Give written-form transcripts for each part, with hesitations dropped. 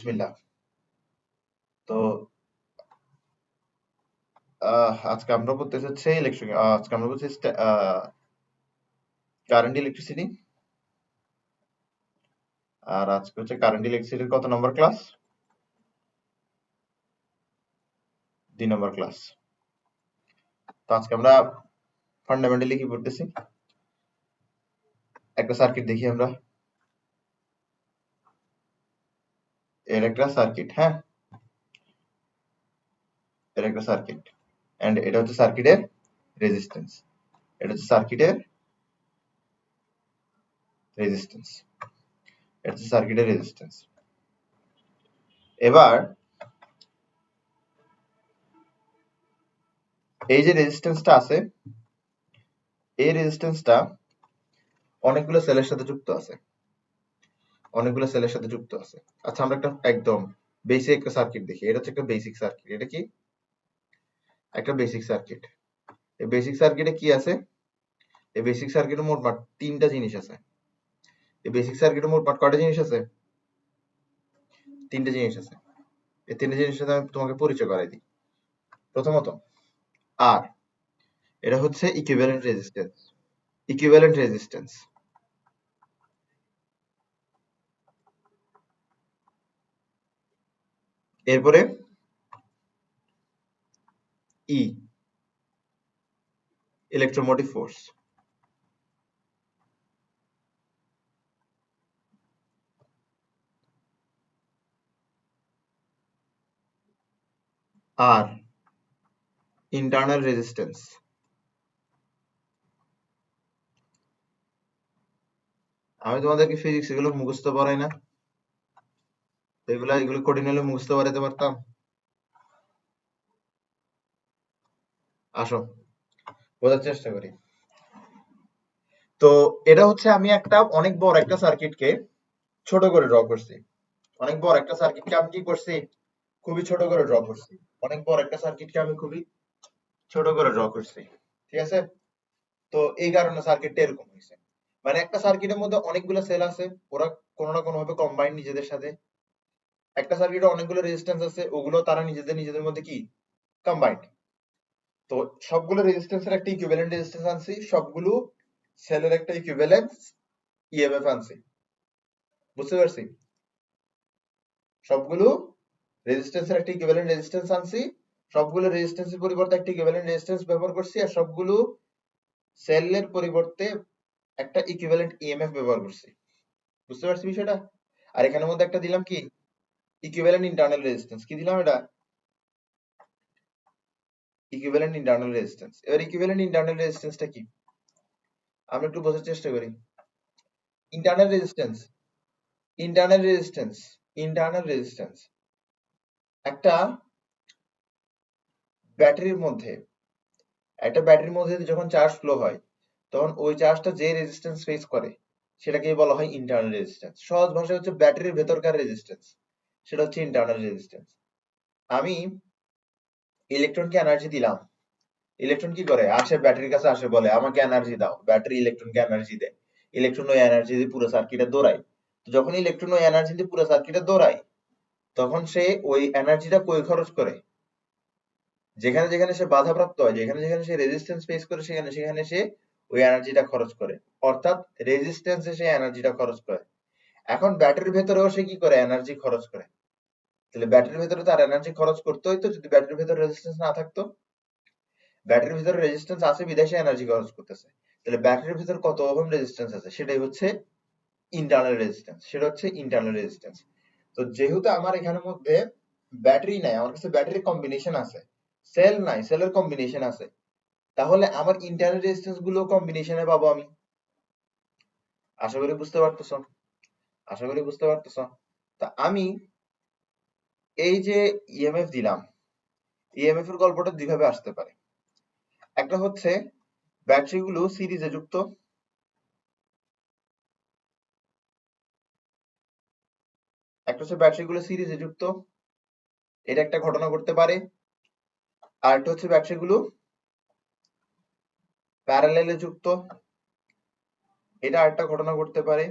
বিসমিল্লাহ। তো আজকে আমরা পড়তেছি হচ্ছে আজকে আমরা পড়তেছি কারেন্ট ইলেকট্রিসিটি। আর আজকে হচ্ছে কারেন্ট ইলেকট্রিসিটির কত নম্বর ক্লাস? 2 নম্বর ক্লাস। তো আজকে আমরা ফান্ডামেন্টালি কি পড়তেছি? একটা সার্কিট দেখি আমরা। এর একটা সার্কিট, হ্যাঁ, এর একটা সার্কিট। এন্ড এটা হচ্ছে সার্কিটের রেজিস্ট্যান্স। এটা হচ্ছে সার্কিটের রেজিস্ট্যান্স। এটা হচ্ছে সার্কিটের রেজিস্ট্যান্স। এবার এই যে রেজিস্ট্যান্সটা আছে, এই রেজিস্ট্যান্সটা অনেকগুলো সেলের সাথে যুক্ত আছে। অনেকগুলো সেলের সাথে যুক্ত আছে। আচ্ছা, আমরা একটা একদম বেসিক একটা সার্কিট দেখি। এটা হচ্ছে একটা বেসিক সার্কিট। এটা কি? একটা বেসিক সার্কিট। এই বেসিক সার্কিটে কি আছে? এই বেসিক সার্কিটে মোটমাট 3টা জিনিস আছে। এই বেসিক সার্কিটে মোটমাট কয়টা জিনিস আছে? 3টে জিনিস আছে। এই 3টে জিনিসের সাথে আমি তোমাকে পরিচয় করাই দিই। প্রথমত, আর এটা হচ্ছে ইকুইভ্যালেন্ট রেজিস্ট্যান্স। Equivalent resistance. এরপরে ই, ইলেকট্রোমোটিভ ফোর্স। আর ইন্টারনাল রেজিস্ট্যান্স। আমি তোমাদেরকে ফিজিক্স এগুলো মুখস্থ পড়াই না? তো এগুলো কঠিন হলে মুখস্থ পড়াইতে পারতাম। আসো, বোঝার চেষ্টা করি। তো এটা হচ্ছে আমি একটা অনেক বড় একটা সার্কিটকে ছোট করে ড্র করছি। অনেক বড় একটা সার্কিটকে আমি কি করছি? খুবই ছোট করে ড্র করছি। অনেক বড় একটা সার্কিটকে আমি খুবই ছোট করে ড্র করছি। ঠিক আছে? তো এই কারণে সার্কিটটা এরকম হয়েছে। মানে একটা সার্কিটের মধ্যে অনেকগুলো সেল আছে, ওরা কোনো না কোনো ভাবে কম্বাইন্ড নিজেদের সাথে। একটা সার্কিটে অনেকগুলো রেজিস্ট্যান্স আছে, ওগুলো তারা নিজেদের মধ্যে কি কম্বাইন্ড। তো সবগুলো রেজিস্ট্যান্সের একটা ইকুইভ্যালেন্ট রেজিস্ট্যান্স আনছি, সবগুলো সেলের একটা ইকুইভ্যালেন্ট ইএমএফ আনছি। বুঝতে পারছি? সবগুলো রেজিস্ট্যান্সের একটা ইকুইভ্যালেন্ট রেজিস্ট্যান্স আনছি, সবগুলো রেজিস্ট্যান্সের পরিবর্তে একটা ইকুইভ্যালেন্ট রেজিস্ট্যান্স ব্যবহার করছি, আর সবগুলো সেলের পরিবর্তে একটা ইকুইভ্যালেন্ট ইএমএফ ব্যবহার করছি। বুঝতে পারছি বিষয়টা? আর এখানের মধ্যে একটা দিলাম কি, ইকুইভ্যালেন্ট ইন্টারনাল রেজিস্ট্যান্স। কি দিলাম এটা? Equivalent internal resistance. এবার ইকুইভ্যালেন্ট ইন্টারনাল রেজিস্ট্যান্সটা কি আমরা একটু বোঝার চেষ্টা করি। Internal resistance, internal resistance, internal resistance একটা ব্যাটারির মধ্যে, একটা ব্যাটারির মধ্যে যখন চার্জ ফ্লো হয়, তখন ওই চার্জটা যে রেজিস্ট্যান্স ফেস করে সেটাকে বলা হয় ইন্টারনাল রেজিস্ট্যান্স। সহজ ভাষায় হচ্ছে ব্যাটারির ভেতরকার রেজিস্ট্যান্স, সেটা হচ্ছে ইন্টারনাল রেজিস্ট্যান্স। আমি ইলেকট্রনকে এনার্জি দিলাম, ইলেকট্রন কি করে? আসে ব্যাটারির কাছে, আসে বলে আমাকে এনার্জি দাও। ব্যাটারি ইলেকট্রনকে এনার্জি দেয়। ইলেকট্রন ওই এনার্জি দিয়ে পুরো সার্কিটে দৌড়ায়। তো যখন ইলেকট্রন ওই এনার্জি দিয়ে পুরো সার্কিটে দৌড়ায়, তখন সে ওই এনার্জিটা কই খরচ করে? যেখানে যেখানে সে বাধাপ্রাপ্ত হয়, যেখানে যেখানে সে রেজিস্ট্যান্স ফেস করে, সেখানে সেখানে সে ওই এনার্জিটা খরচ করে। অর্থাৎ রেজিস্ট্যান্সে সে এনার্জিটা খরচ করে। এখন ব্যাটারির ভেতরেও সে কি করে? এনার্জি খরচ করে। তাহলে ব্যাটারির ভেতরে তার এনার্জি খরচ করতে হইতো যদি ব্যাটারির ভেতরে রেজিস্ট্যান্স না থাকতো। ব্যাটারির ভিতরে রেজিস্ট্যান্স আছে বিধায় সে এনার্জি খরচ করতেছে। তাহলে ব্যাটারির ভিতর কত ওহম রেজিস্ট্যান্স আছে? সেটাই হচ্ছে ইন্টারনাল রেজিস্ট্যান্স। সেটা হচ্ছে ইন্টারনাল রেজিস্ট্যান্স। তো যেহেতু আমার এখানের মধ্যে ব্যাটারি নাই, আমার কাছে ব্যাটারির কম্বিনেশন আছে, সেল নাই, সেলের কম্বিনেশন আছে, তাহলে আমার ইন্টারনাল রেজিস্ট্যান্স গুলো কম্বিনেশনে পাবো আমি। আশা করি বুঝতে পারতেছো। আশা করি বুঝতে পারতেছো। তা আমি এই যে ইএমএফ দিলাম, ইএমএফ এর গল্পটা দুইভাবে আসতে পারে। একটা হচ্ছে ব্যাটারি গুলো সিরিজে যুক্ত, একটা হচ্ছে ব্যাটারি গুলো সিরিজে যুক্ত, এটা একটা ঘটনা ঘটতে পারে। আর একটা হচ্ছে ব্যাটারি গুলো প্যারালেলে যুক্ত, এটা আরেকটা ঘটনা ঘটতে পারে।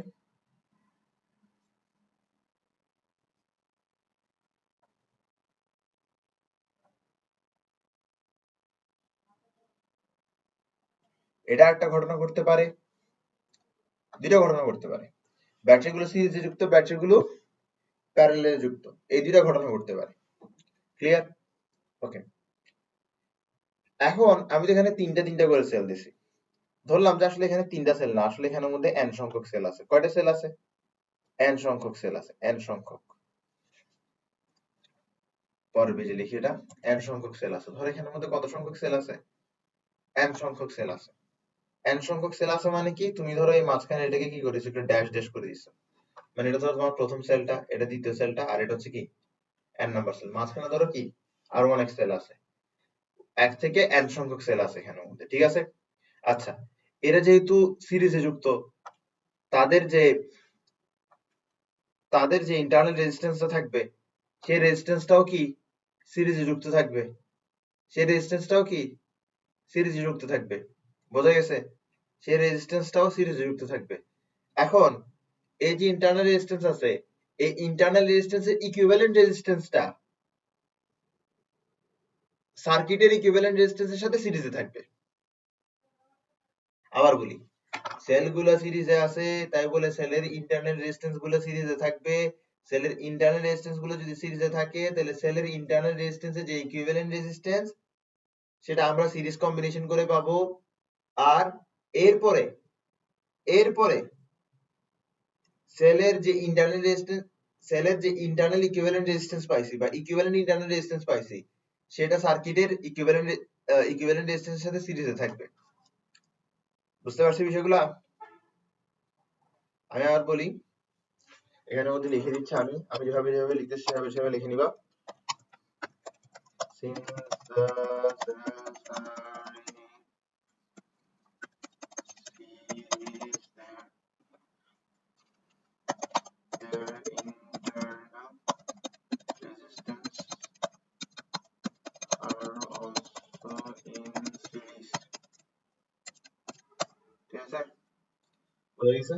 এটা একটা ঘটনা ঘটতে পারে, দুইটা ঘটনা ঘটতে পারে। ব্যাটারিগুলো সিরিজে যুক্ত, ব্যাটারিগুলো প্যারালালে যুক্ত, এই দুইটা ঘটনা ঘটতে পারে। ক্লিয়ার? ওকে। এখন আমি তো এখানে তিনটা করে সেল দিছি। ধরলাম যে আসলে এখানে তিনটা সেল না, আসলে এখানের মধ্যে n সংখ্যক সেল আছে। কয়টা সেল আছে? n সংখ্যক সেল আছে, n সংখ্যক। পরের পেজে লিখি এটা, n সংখ্যক সেল আছে। ধর এখানের মধ্যে কত সংখ্যক সেল আছে? n সংখ্যক সেল আছে। n সংখ্যক সেল আছে মানে কি, তুমি ধরো এই মাঝখানে এটাকে কি করেছো, একটু ড্যাশ ড্যাশ করে দিছো। মানে এটা ধরো তোমার প্রথম সেলটা, এটা দ্বিতীয় সেলটা, আর এটা হচ্ছে কি n নাম্বার সেল। মাঝখানে ধরো কি আরো অনেক সেল আছে, 1 থেকে n সংখ্যক সেল আছে এখানের মধ্যে, ঠিক আছে? আচ্ছা, এরা যেহেতু সিরিজে যুক্ত, তাদের যে তাদের যে ইন্টারনাল রেজিস্ট্যান্সটা থাকবে, সেই রেজিস্ট্যান্সটাও কি সিরিজে যুক্ত থাকবে। সেই রেজিস্ট্যান্সটাও কি সিরিজে যুক্ত থাকবে। বোঝা গেছে? সেই রেজিস্ট্যান্সটাও সিরিজে যুক্ত থাকবে। এখন এই যে ইন্টারনাল রেজিস্ট্যান্স আছে, এই ইন্টারনাল রেজিস্ট্যান্সের ইকুইভ্যালেন্ট রেজিস্ট্যান্সটা সার্কিটের ইকুইভ্যালেন্ট রেজিস্ট্যান্সের সাথে সিরিজে থাকবে। আবার বলি, সেলগুলো সিরিজে আছে তাই বলে সেলের ইন্টারনাল রেজিস্ট্যান্স গুলো সিরিজে থাকবে। সেলের ইন্টারনাল রেজিস্ট্যান্স গুলো যদি সিরিজে থাকে, তাহলে সেলের ইন্টারনাল রেজিস্ট্যান্সের যে ইকুইভ্যালেন্ট রেজিস্ট্যান্স, সেটা আমরা সিরিজ কম্বিনেশন করে পাবো। আর এরপরে এরপরে সেলের যে ইন্টারনাল রেজিস্ট্যান্স, সেলের যে ইন্টারনাল ইকুইভ্যালেন্ট রেজিস্ট্যান্স পাইছি বা ইকুইভ্যালেন্ট ইন্টারনাল রেজিস্ট্যান্স পাইছি, সেটা সার্কিটের ইকুইভ্যালেন্ট রেজিস্ট্যান্সের সাথে সিরিজে থাকবে। বুঝতে পারছি বিষয়গুলো? আমি আবার বলি, এখানের মধ্যে লিখে দিচ্ছি, আমি যেভাবে যেভাবে লিখতেছি সেভাবে সেভাবে লিখে নিবা। Since the cells are in series, their internal resistance are also in series. ঠিক আছে? বোঝা গেছে?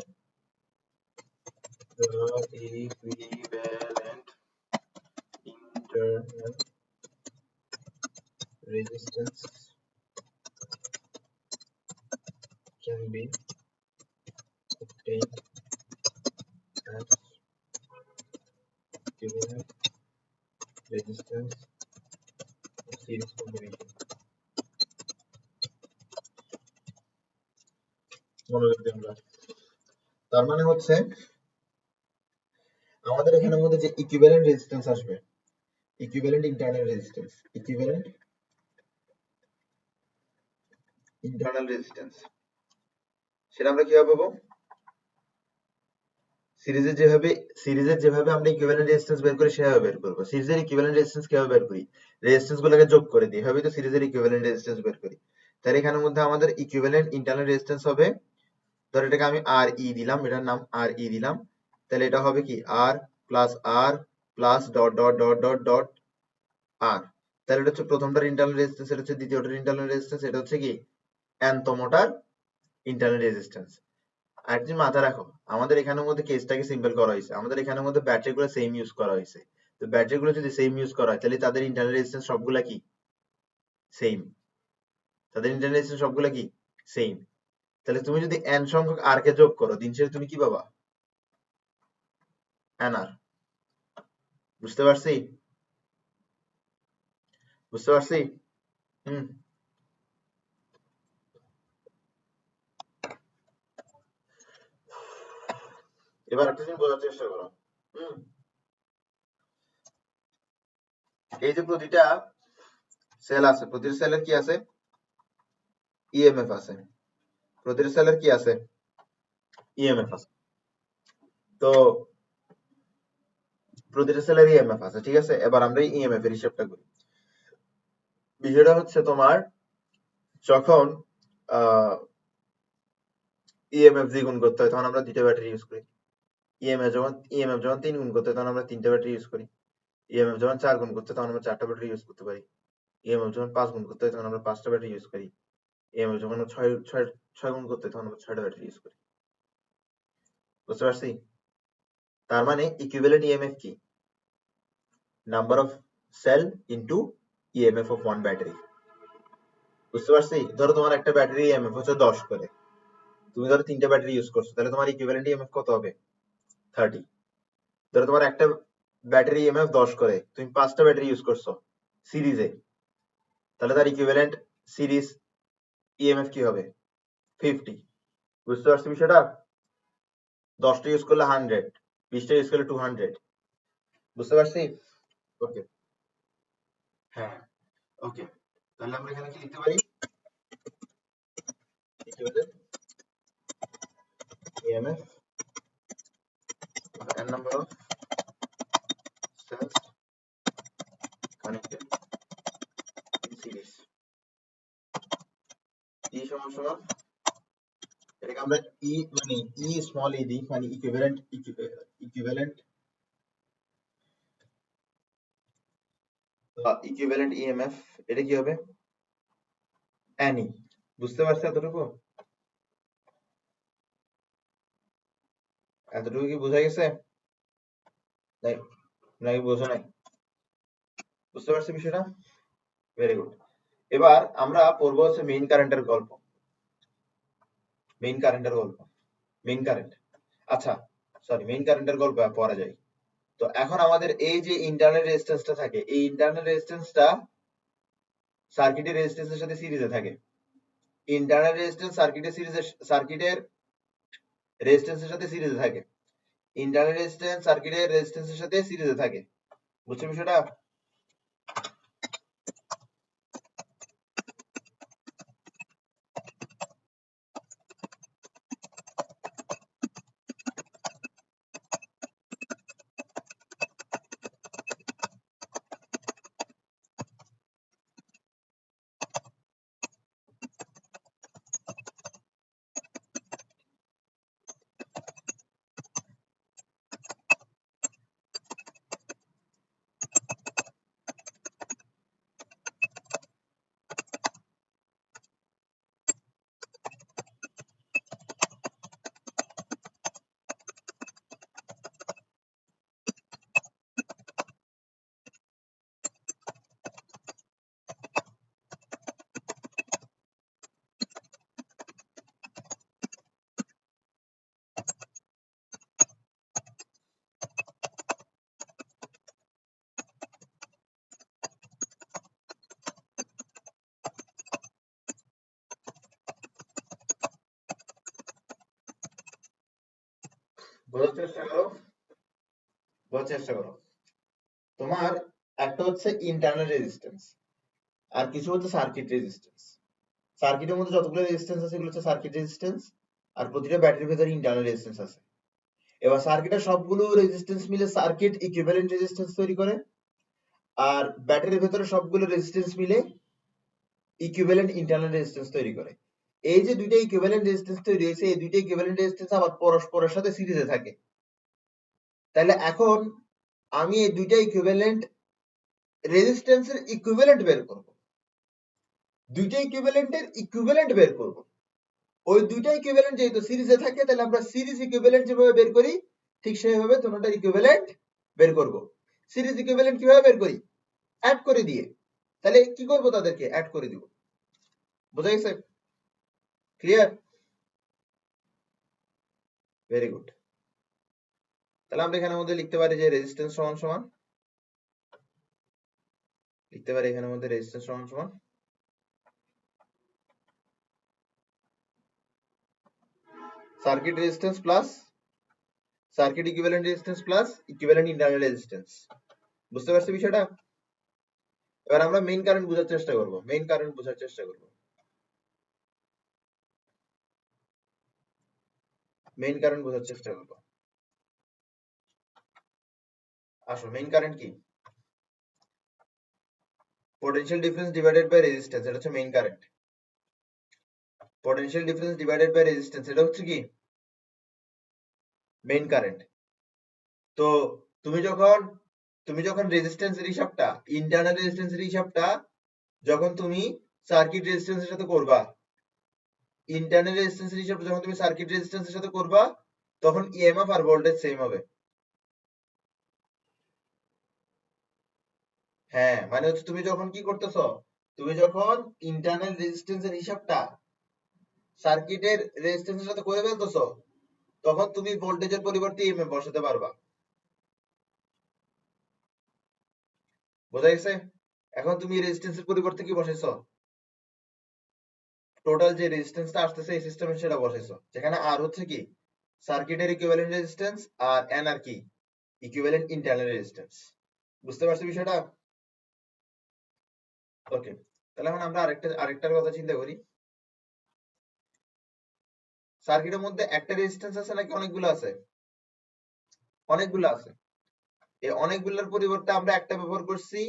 The equivalent internal resistance can be obtained as equivalent resistance of series combination. মনে রাখবে আমরা। তার মানে হচ্ছে আমাদের এখানের মধ্যে যে ইকুইভ্যালেন্ট রেজিস্ট্যান্স আসবে, equivalent internal resistance, equivalent internal resistance, সেটা আমরা কিভাবে পাবো? সিরিজের যেভাবে আমরা ইকুইভ্যালেন্ট রেজিস্ট্যান্স বের করি সেভাবে বের করবো। সিরিজের ইকুইভ্যালেন্ট রেজিস্ট্যান্স কিভাবে বের করি? রেজিস্ট্যান্স গুলোকে যোগ করে দিই, এভাবেই তো সিরিজের ইকুইভ্যালেন্ট রেজিস্ট্যান্স বের করি। তাহলে এখানের মধ্যে আমাদের ইকুইভ্যালেন্ট ইন্টারনাল রেজিস্ট্যান্স হবে, ধর এটাকে আমি আর ই দিলাম, এটার নাম আর ই দিলাম, তাহলে এটা হবে কি R plus dot dot dot dot dot R. তাহলে এটা হচ্ছে প্রথমটার ইন্টারনাল রেজিস্ট্যান্স, এটা হচ্ছে দ্বিতীয়টার ইন্টারনাল রেজিস্ট্যান্স, এটা হচ্ছে কি nতমটার ইন্টারনাল রেজিস্ট্যান্স। আর তুমি মাথায় রাখো, আমাদের এখানের মধ্যে কেসটাকে সিম্পল করা হয়েছে, আমাদের এখানের মধ্যে ব্যাটারি গুলো সেম ইউজ করা হয়েছে। তো ব্যাটারি গুলো যদি সেম ইউজ করা হয়, তাহলে তাদের ইন্টারনাল রেজিস্ট্যান্স সবগুলা কি সেম, তাদের ইন্টারনাল রেজিস্ট্যান্স সবগুলা কি সেম। তাহলে তুমি যদি n সংখ্যক আর কে যোগ করো, দিন শেষে তুমি কি পাবা? nr। বুঝতে পারছি? বুঝতে পারছি? হুম। এবার একটা জিনিস বোঝার চেষ্টা করো। হুম। এই যে প্রতিটা সেল আছে, প্রতিটা সেলের কি আছে? ইএমএফ আছে। প্রতিটা সেলের কি আছে? ইএমএফ আছে। তো প্রতিটা সেলের ইএমএফ আছে, ঠিক আছে? এবার আমরা ইএমএফ এর হিসাবটা করি। বিষয়টা হচ্ছে তোমার, যখন ইএমএফ দ্বিগুণ করতে হয় তখন আমরা দুইটা ব্যাটারি ইউজ করি। ইএমএফ যখন 3 গুণ করতে হয় তখন আমরা 3টা ব্যাটারি ইউজ করি। ইএমএফ যখন 4 গুণ করতে হয় তখন আমরা 4টা ব্যাটারি ইউজ করতে পারি। ইএমএফ যখন 5 গুণ করতে হয় তখন আমরা 5টা ব্যাটারি ইউজ করি। ইএমএফ যখন 6 গুণ করতে হয় তখন আমরা 6টা ব্যাটারি ইউজ করি। বুঝতে পারছি? তার মানে ইকুইভ্যালেন্ট ইএমএফ কি? Number of cell into EMF of one battery. বুঝতে পারছি? ধরো তোমার একটা ব্যাটারি ইএমএফ হচ্ছে 10 করে, তুমি ধরো 3টা ব্যাটারি ইউজ করছো, তাহলে তোমার ইকুইভ্যালেন্ট ইএমএফ কত হবে? 30। ধরো তোমার একটা ব্যাটারি ইএমএফ 10 করে, তুমি 5টা ব্যাটারি ইউজ করছো সিরিজে, তাহলে তার ইকুইভ্যালেন্ট সিরিজ ইএমএফ কি হবে? 50। বুঝতে পারছো বিষয়টা? 10টা ইউজ করলে 100, 20টা ইউজ করলে 200। বুঝতে পারছি? ওকে, হ্যাঁ, ওকে। তাহলে আমরা এখানে কি লিখতে পারি? Equivalent EMF n number of cells connected in series, E সমান সমান, এটাকে আমরা ই মানে ই স্মল ই দিই, মানে ইকুইভ্যালেন্ট ইকুইভ্যালেন্ট ইএমএফ, এটা কি হবে? NE। বুঝতে পারছো এতটুকু? এতটুকু কি বোঝা গেছে? নাই নাকি বোঝা নাই? বুঝতে পারছো বিষয়টা? Very good. এবার আমরা পড়বো হচ্ছে মেইন কারেন্টের গল্প। মেইন কারেন্টের গল্প, মেইন কারেন্ট। আচ্ছা, সরি, মেইন কারেন্টের গল্প পড়া যায়। তো এখন আমাদের এই যে ইন্টারনাল রেজিস্ট্যান্সটা থাকে, এই ইন্টারনাল রেজিস্ট্যান্সটা সার্কিটের রেজিস্ট্যান্সের সাথে সিরিজে থাকে। ইন্টারনাল রেজিস্ট্যান্স সার্কিটের রেজিস্ট্যান্সের সাথে সিরিজে থাকে। ইন্টারনাল রেজিস্ট্যান্স সার্কিটের রেজিস্ট্যান্সের সাথে সিরিজে থাকে। বুঝছো বিষয়টা? বোঝার চেষ্টা করো, বোঝার চেষ্টা করো। তোমার একটা হচ্ছে ইন্টারনাল রেজিস্ট্যান্স, আর কিছু হচ্ছে সার্কিট রেজিস্ট্যান্স। সার্কিটের মধ্যে যতগুলো রেজিস্ট্যান্স আছে এগুলো হচ্ছে সার্কিট রেজিস্ট্যান্স, আর প্রতিটা ব্যাটারির ভেতরে ইন্টারনাল রেজিস্ট্যান্স আছে। এবার সার্কিটের সবগুলো রেজিস্ট্যান্স মিলে সার্কিট ইকুইভ্যালেন্ট রেজিস্ট্যান্স তৈরি করে, আর ব্যাটারির ভেতরে সবগুলো রেজিস্ট্যান্স মিলে ইকুইভ্যালেন্ট ইন্টারনাল রেজিস্ট্যান্স তৈরি করে। এই যে দুইটা ইকুইভ্যালেন্ট রেজিস্ট্যান্স তৈরি হয়েছে, এই দুইটা ইকুইভ্যালেন্ট রেজিস্ট্যান্স আবার পরস্পরের সাথে সিরিজে থাকে। তাহলে এখন আমি এই দুইটা ইকুইভ্যালেন্ট রেজিস্ট্যান্সের ইকুইভ্যালেন্ট বের করব, দুইটা ইকুইভ্যালেন্টের ইকুইভ্যালেন্ট বের করব। ওই দুইটা ইকুইভ্যালেন্ট যেহেতু সিরিজে থাকে, তাহলে আমরা সিরিজ ইকুইভ্যালেন্ট যেভাবে বের করি ঠিক সেভাবে দুটোটার ইকুইভ্যালেন্ট বের করব। সিরিজ ইকুইভ্যালেন্ট কিভাবে বের করি? অ্যাড করে দিয়ে। তাহলে কি করব? তাদেরকে অ্যাড করে দিব। বোঝা গেছে? ক্লিয়ার? Very good. তাহলে আমরা এখানের মধ্যে লিখতে পারি যে রেজিস্ট্যান্স সমান সমান, লিখতে পারি এখানের মধ্যে রেজিস্ট্যান্স সমান সমান circuit resistance plus circuit equivalent resistance plus equivalent internal resistance. বুঝতে পারছো বিষয়টা? এবার আমরা মেইন কারেন্ট বোঝার চেষ্টা করব, মেইন কারেন্ট বোঝার চেষ্টা করব। মেইন কারেন্ট বোঝার চেষ্টা করব। আসো, মেইন কারেন্ট কি? Potential difference divided by resistance, এটা হচ্ছে main current. Potential difference divided by resistance, এটা হচ্ছে কি? Main current. তো তুমি যখন রেজিস্ট্যান্সের হিসাবটা, ইন্টারনাল রেজিস্ট্যান্সের হিসাবটা যখন তুমি সার্কিট রেজিস্ট্যান্সের সাথে করবা, ইন্টারনাল রেজিস্ট্যান্সের হিসাবটা যখন তুমি সার্কিট রেজিস্ট্যান্সের সাথে করবা, তখন ইএমএফ আর ভোল্টেজ সেম হবে। হ্যাঁ, মানে হচ্ছে তুমি যখন কি করতেছো, তুমি যখন ইন্টারনাল রেজিস্ট্যান্সের হিসাবটা সার্কিটের রেজিস্ট্যান্সের সাথে করে ফেলতেছো, তখন তুমি ভোল্টেজের পরিবর্তে ইএমএফ বসাতে পারবা। বোঝা গেছে? এখন তুমি রেজিস্ট্যান্সের পরিবর্তে কি বসাইছো? টোটাল যে রেজিস্ট্যান্সটা আসতেছে এই সিস্টেমে সেটা বসাইছো, যেখানে আর হচ্ছে কি সার্কিটের ইকুইভ্যালেন্ট রেজিস্ট্যান্স, আর এন আর কি ইকুইভ্যালেন্ট ইন্টারনাল রেজিস্ট্যান্স। বুঝতে পারছো বিষয়টা? ওকে, তাহলে এখন আমরা আরেকটার কথা চিন্তা করি। সার্কিটের মধ্যে একটা রেজিস্ট্যান্স আছে নাকি অনেকগুলো আছে? অনেকগুলো আছে। এই অনেকগুলোর পরিবর্তে আমরা একটা ব্যবহার করছি,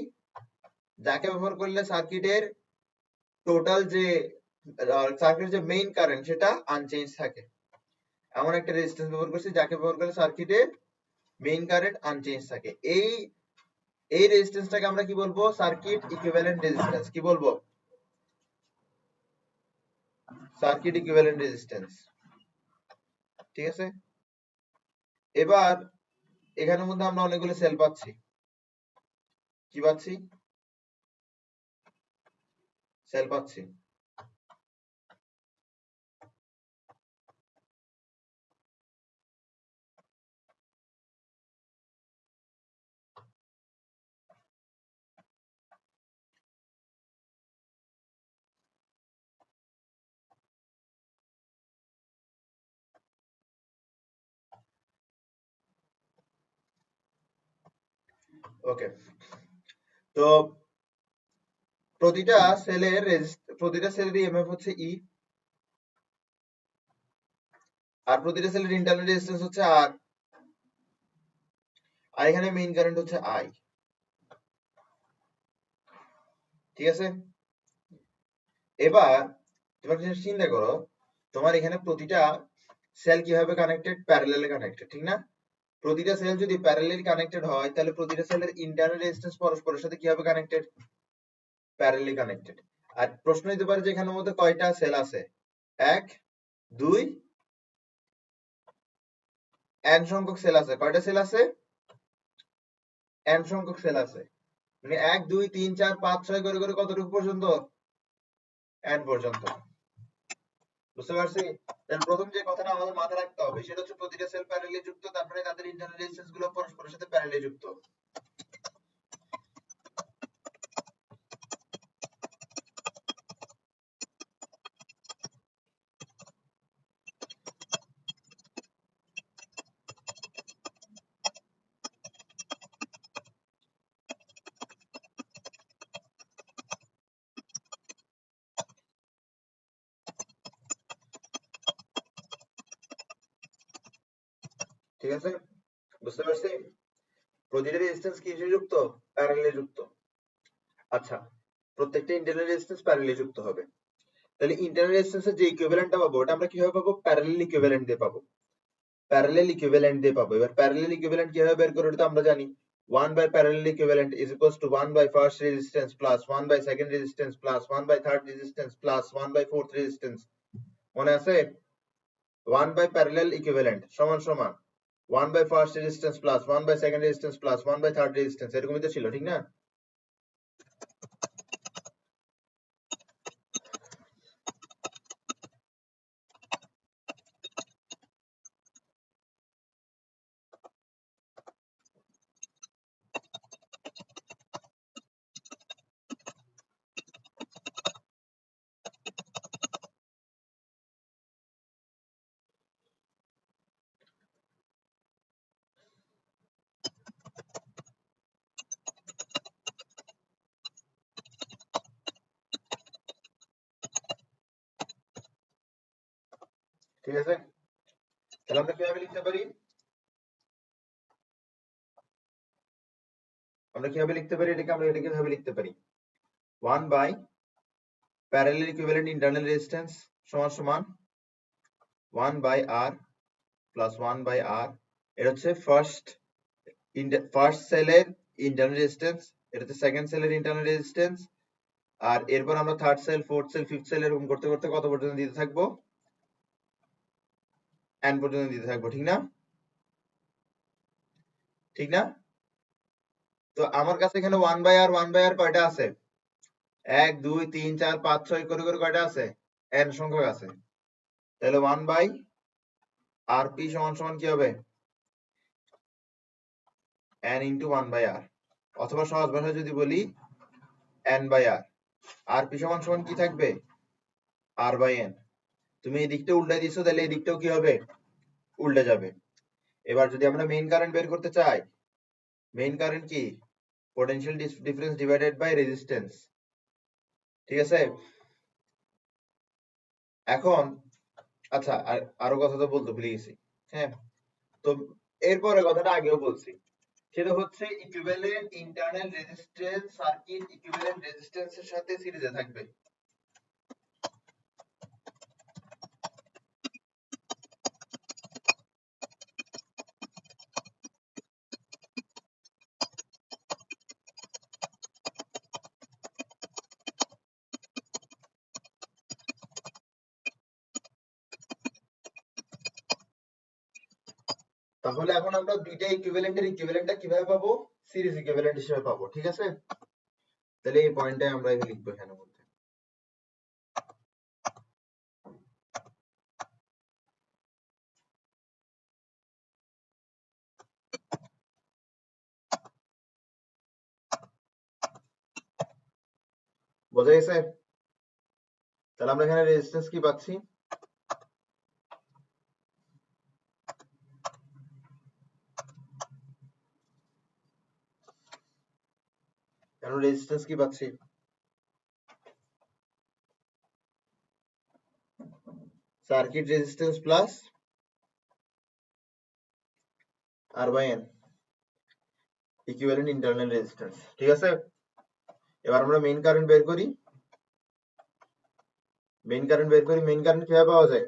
যাকে ব্যবহার করলে সার্কিটের টোটাল যে সার্কিটের যে মেইন কারেন্ট সেটা আনচেঞ্জ থাকে। এমন একটা রেজিস্ট্যান্স ব্যবহার করছি যাকে ব্যবহার করলে সার্কিটের মেইন কারেন্ট আনচেঞ্জ থাকে। এই রেজিস্ট্যান্সটাকে আমরা কি বলবো? Circuit equivalent resistance. কি বলবো? Circuit equivalent resistance. ঠিক আছে? এবার এখানের মধ্যে আমরা অনেকগুলো সেল পাচ্ছি। কি পাচ্ছি? সেল পাচ্ছি। ওকে, তো প্রতিটা সেলের ইএমএফ হচ্ছে ই, আর প্রতিটা সেলের ইন্টারনাল রেজিস্ট্যান্স হচ্ছে আর, আর এখানে মেইন কারেন্ট হচ্ছে আই। ঠিক আছে? এবার তোমার কিছু চিন্তা করো, তোমার এখানে প্রতিটা সেল কিভাবে কানেক্টেড? প্যারালালে কানেক্টেড, ঠিক না? প্রতিটা সেল যদি প্যারালালি কানেক্টেড হয়, তাহলে প্রতিটা সেলের ইন্টারনাল রেজিস্ট্যান্স পরস্পরের সাথে কিভাবে কানেক্টেড? Parallelly connected. আর প্রশ্ন হতে পারে যে এখানের মধ্যে কয়টা সেল আছে? 1 2 n সংখ্যক সেল আছে। কয়টা সেল আছে? n সংখ্যক সেল আছে। মানে 1 2 3 4 5 6 করে করে কতটুকু পর্যন্ত? n পর্যন্ত। বুঝতে পারছি? তাহলে প্রথম যে কথাটা আমাদের মাথায় রাখতে হবে সেটা হচ্ছে প্রতিটা সেল প্যারালালি যুক্ত, তারপরে তাদের ইন্টারনাল রেজিস্ট্যান্স গুলো পরস্পরের সাথে প্যারালালি যুক্ত। ঠিক আছে? বুঝতে পারছি? প্রতিটা রেজিস্ট্যান্স কিসে যুক্ত? প্যারালালি যুক্ত। আচ্ছা, প্রত্যেকটা ইন্টারনাল রেজিস্ট্যান্স প্যারালালি যুক্ত হবে। তাহলে ইন্টারনাল রেজিস্ট্যান্সের যে ইকুইভ্যালেন্টটা পাবো ওটা আমরা কিভাবে পাবো? প্যারালাল ইকুইভ্যালেন্ট দিয়ে পাবো। প্যারালাল ইকুইভ্যালেন্ট দিয়ে পাবো। এবার প্যারালাল ইকুইভ্যালেন্ট কিভাবে বের করব এটা তো আমরা জানি। 1 by parallel equivalent is equals to 1 by first resistance plus 1 by second resistance plus 1 by third resistance plus 1 by fourth resistance। মনে আছে? 1 by parallel equivalent সমান সমান 1 by first resistance plus 1 by second resistance plus 1 by third resistance, এরকমই তো ছিল, ঠিক না? ঠিক আছে? তাহলে আমরা কিভাবে লিখতে পারি? এটাকে কিভাবে লিখতে পারি? 1 by parallel equivalent internal resistance সমান সমান 1 by r plus 1 by r। এটা হচ্ছে ফার্স্ট সেলের ইন্টারনাল রেজিস্ট্যান্স, এটা হচ্ছে সেকেন্ড সেলের ইন্টারনাল রেজিস্ট্যান্স, আর এরপর আমরা third cell, fourth cell, fifth cell এরকম করতে করতে কত পর্যন্ত দিতে থাকবো? n পর্যন্ত দিতে থাকবো, ঠিক না? ঠিক না? তো আমার কাছে এখানে 1 by r 1 by r কয়টা আছে? 1 2 3 4 5 6 করে করে কয়টা আছে? n সংখ্যক আছে। তাহলে 1 বাই rp সমান সমান কি হবে? n ইন্টু 1 বাই r, অথবা সহজ ভাষায় যদি বলি n বাই r। rp সমান সমান কি থাকবে? r by n। তুমি এই দিকটা উল্টাই দিছো, তাহলে এই দিকটাও কি হবে? উল্টে যাবে। এবার যদি আমরা মেইন কারেন্ট বের করতে চাই, মেইন কারেন্ট কি? Potential difference divided by resistance. ঠিক আছে? এখন আচ্ছা, আরো কথা তো বলতে ভুলে গেছি। হ্যাঁ, তো এরপরে কথাটা আগেও বলছি, সেটা হচ্ছে equivalent internal resistance circuit equivalent রেজিস্ট্যান্সের সাথে সিরিজে থাকবে। তাহলে এখন আমরা দুইটা ইকুইভ্যালেন্টের ইকুইভ্যালেন্টটা কিভাবে পাবো? সিরিজ ইকুইভ্যালেন্ট হিসেবে পাবো। ঠিক আছে? তাহলে এই পয়েন্টটাই আমরা এখানে লিখবো এখানে মধ্যে। বোঝা গেছে? তাহলে আমরা এখানে রেজিস্ট্যান্স কি পাচ্ছি? এখন রেজিস্ট্যান্স কি পাচ্ছি? Circuit resistance plus R by N equivalent internal resistance. ঠিক আছে? এবার আমরা মেইন কারেন্ট বের করি। মেইন কারেন্ট কিভাবে পাওয়া যায়?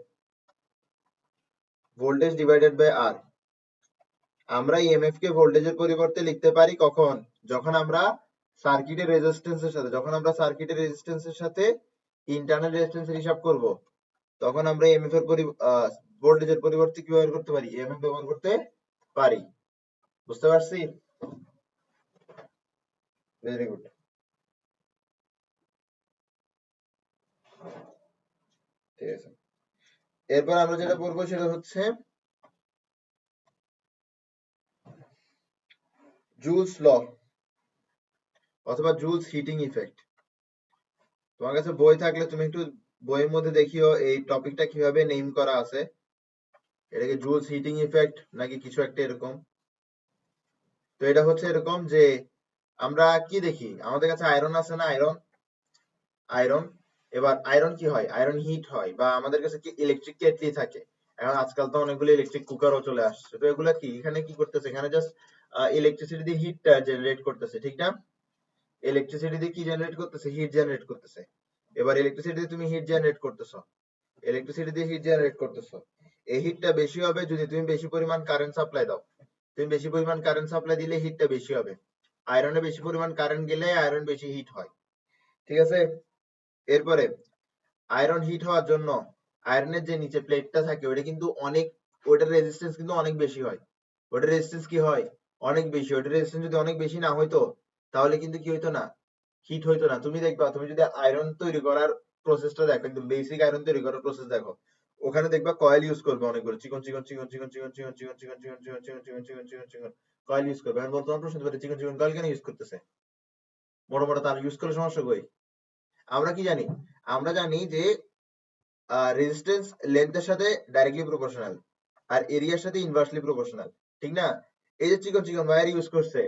ভোল্টেজ ডিভাইডেড বাই আর। আমরা ইএমএফ কে ভোল্টেজের পরিবর্তে লিখতে পারি কখন? যখন আমরা সার্কিটের রেজিস্ট্যান্সের সাথে ইন্টারনাল রেজিস্ট্যান্সের হিসাব করব, তখন আমরা ইএমএফ এর ভোল্টেজের পরিবর্তে কি ব্যবহার করতে পারি? ইএমএফ ব্যবহার করতে পারি। বুঝতে পারছি? Very good. ঠিক আছে, এরপর আমরা যেটা পড়বো সেটা হচ্ছে জুলস ল অথবা জুলস হিটিং ইফেক্ট। তোমার কাছে বই থাকলে তুমি একটু বইয়ের মধ্যে দেখিও এই টপিকটা কিভাবে নেম করা আছে। এটাকে জুলস হিটিং ইফেক্ট নাকি কিছু একটা এরকম। তো এটা হচ্ছে এরকম যে আমরা কি দেখি, আমাদের কাছে আয়রন আছে না, আয়রন। এবার আয়রন কি হয়? আয়রন হিট হয়, বা আমাদের কাছে কি ইলেকট্রিক কেটলি থাকে। এখন আজকাল তো অনেকগুলো ইলেকট্রিক কুকারও চলে আসছে। তো এগুলা কি এখানে কি করতেছে? এখানে জাস্ট ইলেকট্রিসিটি দিয়ে হিটটা জেনারেট করতেছে, ঠিক না? ইলেকট্রিসিটি দিয়ে কি জেনারেট করতেছে? হিট জেনারেট করতেছে। এবার ইলেকট্রিসিটি দিয়ে তুমি হিট জেনারেট করতেছো, এই হিটটা বেশি হবে যদি তুমি বেশি পরিমাণ কারেন্ট সাপ্লাই দাও। তুমি বেশি পরিমাণ কারেন্ট সাপ্লাই দিলে হিটটা বেশি হবে। আয়রনে বেশি পরিমাণ কারেন্ট গেলে আয়রন বেশি হিট হয়। ঠিক আছে? এরপরে আয়রন হিট হওয়ার জন্য আয়রনের যে নিচে প্লেটটা থাকে ওটা কিন্তু অনেক, ওটার রেজিস্ট্যান্স কিন্তু অনেক বেশি হয়। ওটার রেজিস্ট্যান্স কি হয়? অনেক বেশি। ওটার রেজিস্ট্যান্স যদি অনেক বেশি না হইতো, তাহলে কিন্তু কি হইতো না? হিট হইতো না। তুমি দেখবা, তুমি যদি আয়রন তৈরি করার প্রসেসটা দেখো, একদম বেসিক আয়রন তৈরি করার প্রসেস দেখো, ওখানে দেখবা কয়েল ইউজ করবে অনেকগুলো, চিকন চিকন চিকন চিকন চিকন চিকন চিকন চিকন চিকন চিকন চিকন চিকন চিকন চিকন চিকন কয়েল ইউজ করবে। এখন বর্তমান প্রশ্ন হতে পারে চিকন চিকন কয়েল কেন ইউজ করতেছে? বড় বড় তার ইউজ করলে সমস্যা কই? আমরা কি জানি? আমরা জানি যে রেজিস্ট্যান্স লেন্থের সাথে ডাইরেক্টলি প্রপোর্শনাল, আর এরিয়ার সাথে ইনভার্সলি প্রপোর্শনাল। ঠিক না? এই যে চিকন চিকন ওয়্যার ইউজ করছে,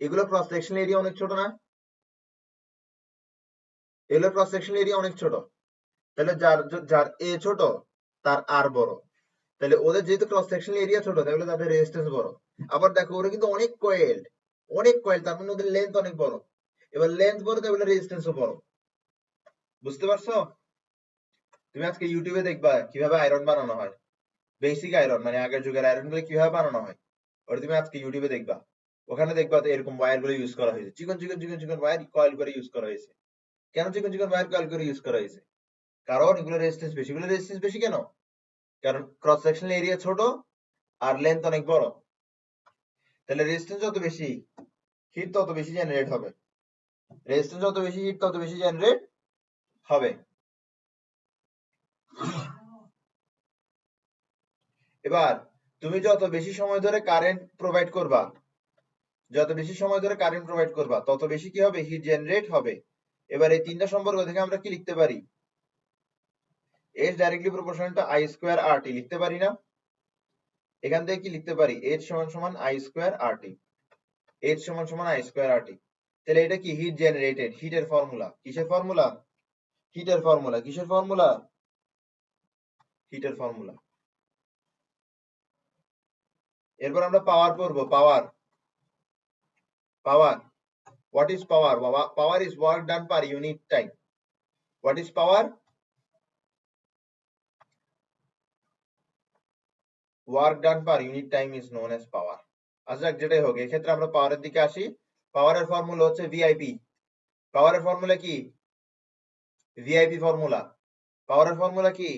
এগুলো ক্রস সেকশনাল এরিয়া অনেক ছোট না? এগুলো ক্রস সেকশনাল এরিয়া অনেক ছোট। তাহলে যার যার এ ছোট, তার আর বড়। তাহলে ওদের যেহেতু ক্রস সেকশনাল এরিয়া ছোট, তাহলে তাদের রেজিস্ট্যান্স বড়। আবার দেখো ওরা কিন্তু অনেক কয়েল, তার মানে ওদের লেন্থ অনেক বড়। এবার লেন্থ বড়, তাহলে রেজিস্ট্যান্সও বড়। বুঝতে পারছো? তুমি আজকে ইউটিউবে দেখবা কিভাবে আয়রন বানানো হয়, বেসিক আয়রন, মানে আগের যুগের আয়রন গুলো কিভাবে বানানো হয়, ওটা তুমি আজকে ইউটিউবে দেখবা। ওখানে দেখবা তো এরকম ওয়্যার গুলো ইউজ করা হয়েছে, চিকন চিকন চিকন চিকন ওয়্যার কয়েল করে ইউজ করা হয়েছে। কেন চিকন চিকন ওয়্যার কয়েল করে ইউজ করা হয়েছে? কারণ এগুলো রেজিস্ট্যান্স বেশি। এগুলো রেজিস্ট্যান্স বেশি কেন? কারণ ক্রস সেকশনাল এরিয়া ছোট আর লেন্থ অনেক বড়। তাহলে রেজিস্ট্যান্স যত বেশি, হিট তত বেশি জেনারেট হবে। রেজিস্ট্যান্স যত বেশি হিট তত বেশি জেনারেট হবে। এবার তুমি যত বেশি সময় ধরে কারেন্ট প্রোভাইড করবা, তত বেশি কি হবে? হিট জেনারেট হবে। এবার এই তিনটা সম্পর্ক থেকে আমরা কি লিখতে পারি? H directly proportional to I square RT লিখতে পারি না? এখান থেকে কি লিখতে পারি? H সমান সমান I স্কয়ার RT। H সমান সমান I স্কয়ার RT। তাহলে এটা কি? হিট জেনারেটেড, হিটের ফর্মুলা। কিসের ফর্মুলা? হিটের ফর্মুলা। কিসের ফর্মুলা? হিটের ফর্মুলা। এরপর আমরা পাওয়ার পড়বো। পাওয়ার। পাওয়ার, what is power? Power is work done per unit time. What is power? Work done per unit time is known as power. আচ্ছা যেটাই হোক, এক্ষেত্রে আমরা পাওয়ারের দিকে আসি। পাওয়ারের ফর্মুলা হচ্ছে ভিআইপি। পাওয়ারের ফর্মুলা কি? VIP formula. পাওয়ারের ফর্মুলা কি?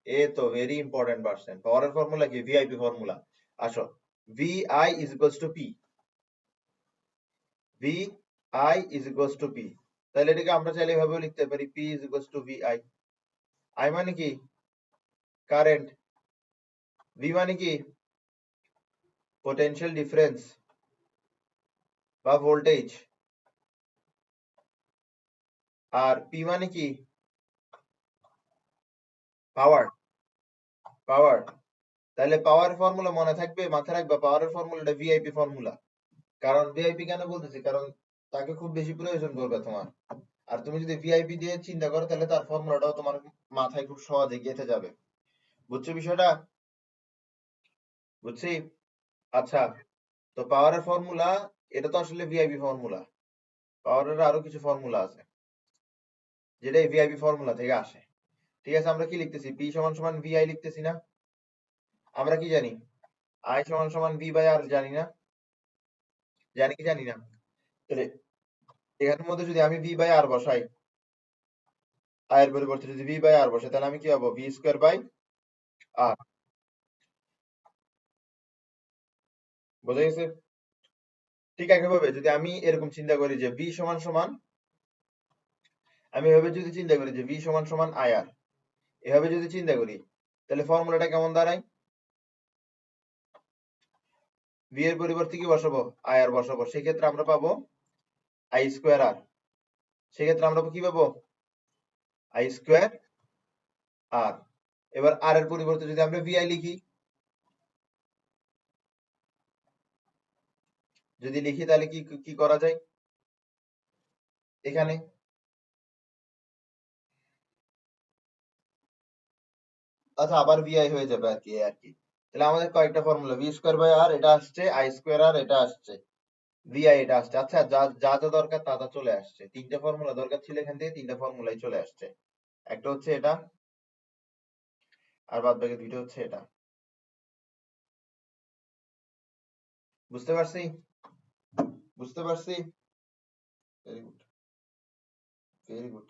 এ তো ভেরি ইম্পর্টেন্ট পার্সেন্ট। পাওয়ারের ফর্মুলা কি? VIP formula. আসো, VI is equals to P। VI is equals to P। তাহলে এটাকে আমরা চাইলে এভাবেও লিখতে পারি, P is equals to VI। I মানে কি? কারেন্ট। V মানে কি? পোটেনশিয়াল ডিফারেন্স বা ভোল্টেজ। আর P মানে কি? পাওয়ার। পাওয়ার। তাহলে পাওয়ার ফর্মুলা মনে থাকবে, মাথায় রাখবা পাওয়ারের ফর্মুলাটা ভিআইপি ফর্মুলা। কারণ ভিআইপি কেন বলতেছি? কারণ তাকে খুব বেশি প্রয়োজন পড়বে তোমার। আর তুমি যদি ভিআইপি দিয়ে চিন্তা করো তাহলে তার ফর্মুলাটাও তোমার মাথায় খুব সহজে গেঁথে যাবে। বুঝছো বিষয়টা? বুঝছি। আচ্ছা, তো পাওয়ারের ফর্মুলা, এটা তো আসলে ভিআইপি ফর্মুলা। পাওয়ারের আরো কিছু ফর্মুলা আছে যেটা এই ভিআইপি ফর্মুলা থেকে আসে। ঠিক আছে, আমরা কি লিখতেছি? পি সমান সমান ভিআই লিখতেছি না? আমরা কি জানি? আই সমান সমান ভি বাই আর জানি না? জানি কি জানি না? তাহলে এখানের মধ্যে যদি আমি ভি বাই আর বসাই, আয়ের পরিবর্তে যদি ভি বাই আর বসাই, তাহলে আমি কি পাবো? ভি স্কোয়ার বাই আর। বোঝা গেছে? ঠিক একইভাবে যদি আমি এরকম চিন্তা করি যে ভি সমান সমান, আমি এভাবে যদি চিন্তা করি যে ভি সমান সমান আই আর, এভাবে যদি চিন্তা করি, তাহলে ফর্মুলাটা কেমন দাঁড়ায়? ভি এর পরিবর্তে কি বসাবো? আই আর বসাবো। সেক্ষেত্রে আমরা পাবো আই স্কোয়ার আর। সেক্ষেত্রে আমরা কি পাবো? আই স্কোয়ার আর। এবার আর এর পরিবর্তে যদি আমরা ভিআই লিখি, যদি লিখি তাহলে কি কি করা যায়? এখানে আচ্ছা আবার ভিআই হয়ে যাবে আর কি, আর কি। তাহলে আমাদের কয়েকটা ফর্মুলা, ভি স্কোয়ার বাই আর এটা আসছে, আই স্কোয়ার আর এটা আসছে, ভিআই এটা আসছে। আচ্ছা, যা যা যা দরকার তা তা চলে আসছে। তিনটা ফর্মুলা দরকার ছিল, এখান থেকে তিনটা ফর্মুলাই চলে আসছে। একটা হচ্ছে এটা, আর বাদ বাকি দুইটা হচ্ছে এটা। বুঝতে পারছি? বুঝতে পারছি। Very good, very good.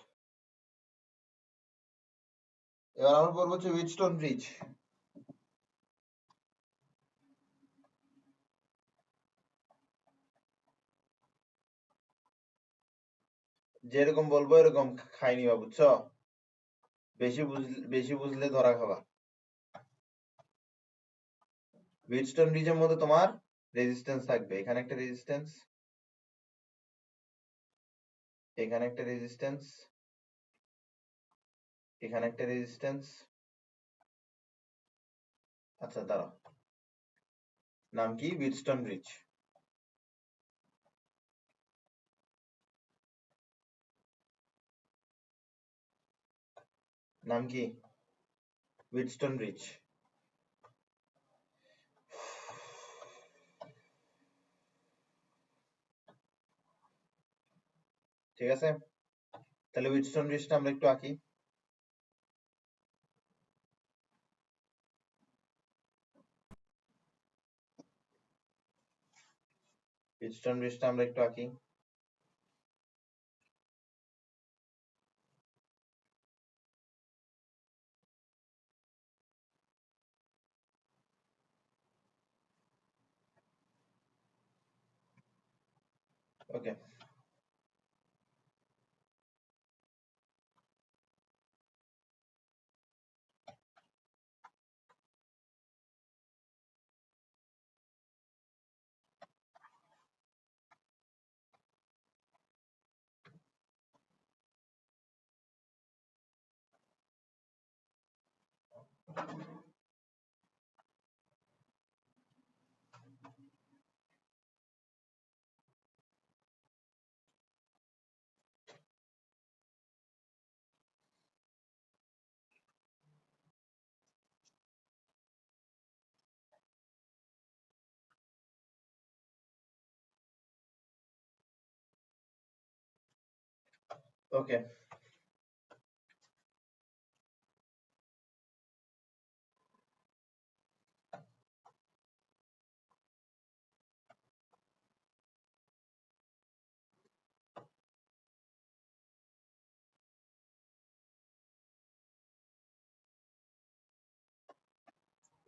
এবার আমরা পড়বো হচ্ছে উইটস্টোন ব্রিজ। যেরকম বলবো এরকম খাই নিবা, বুঝছো? বেশি বুঝলে ধরা খাবা। উইটস্টোন ব্রিজের মধ্যে তোমার রেজিস্ট্যান্স থাকবে। এখানে একটা রেজিস্ট্যান্স, এখানে একটা রেজিস্ট্যান্স, এখানে একটা রেজিস্ট্যান্স। আচ্ছা দাঁড়াও, নাম কি? উইটস্টোন ব্রিজ। নাম কি? উইটস্টোন ব্রিজ। ঠিক আছে, তাহলে উইটস্টোন ব্রিজটা আমরা একটু আঁকি। উইটস্টোন ব্রিজটা আমরা একটু আঁকি। ওকে, ওকে,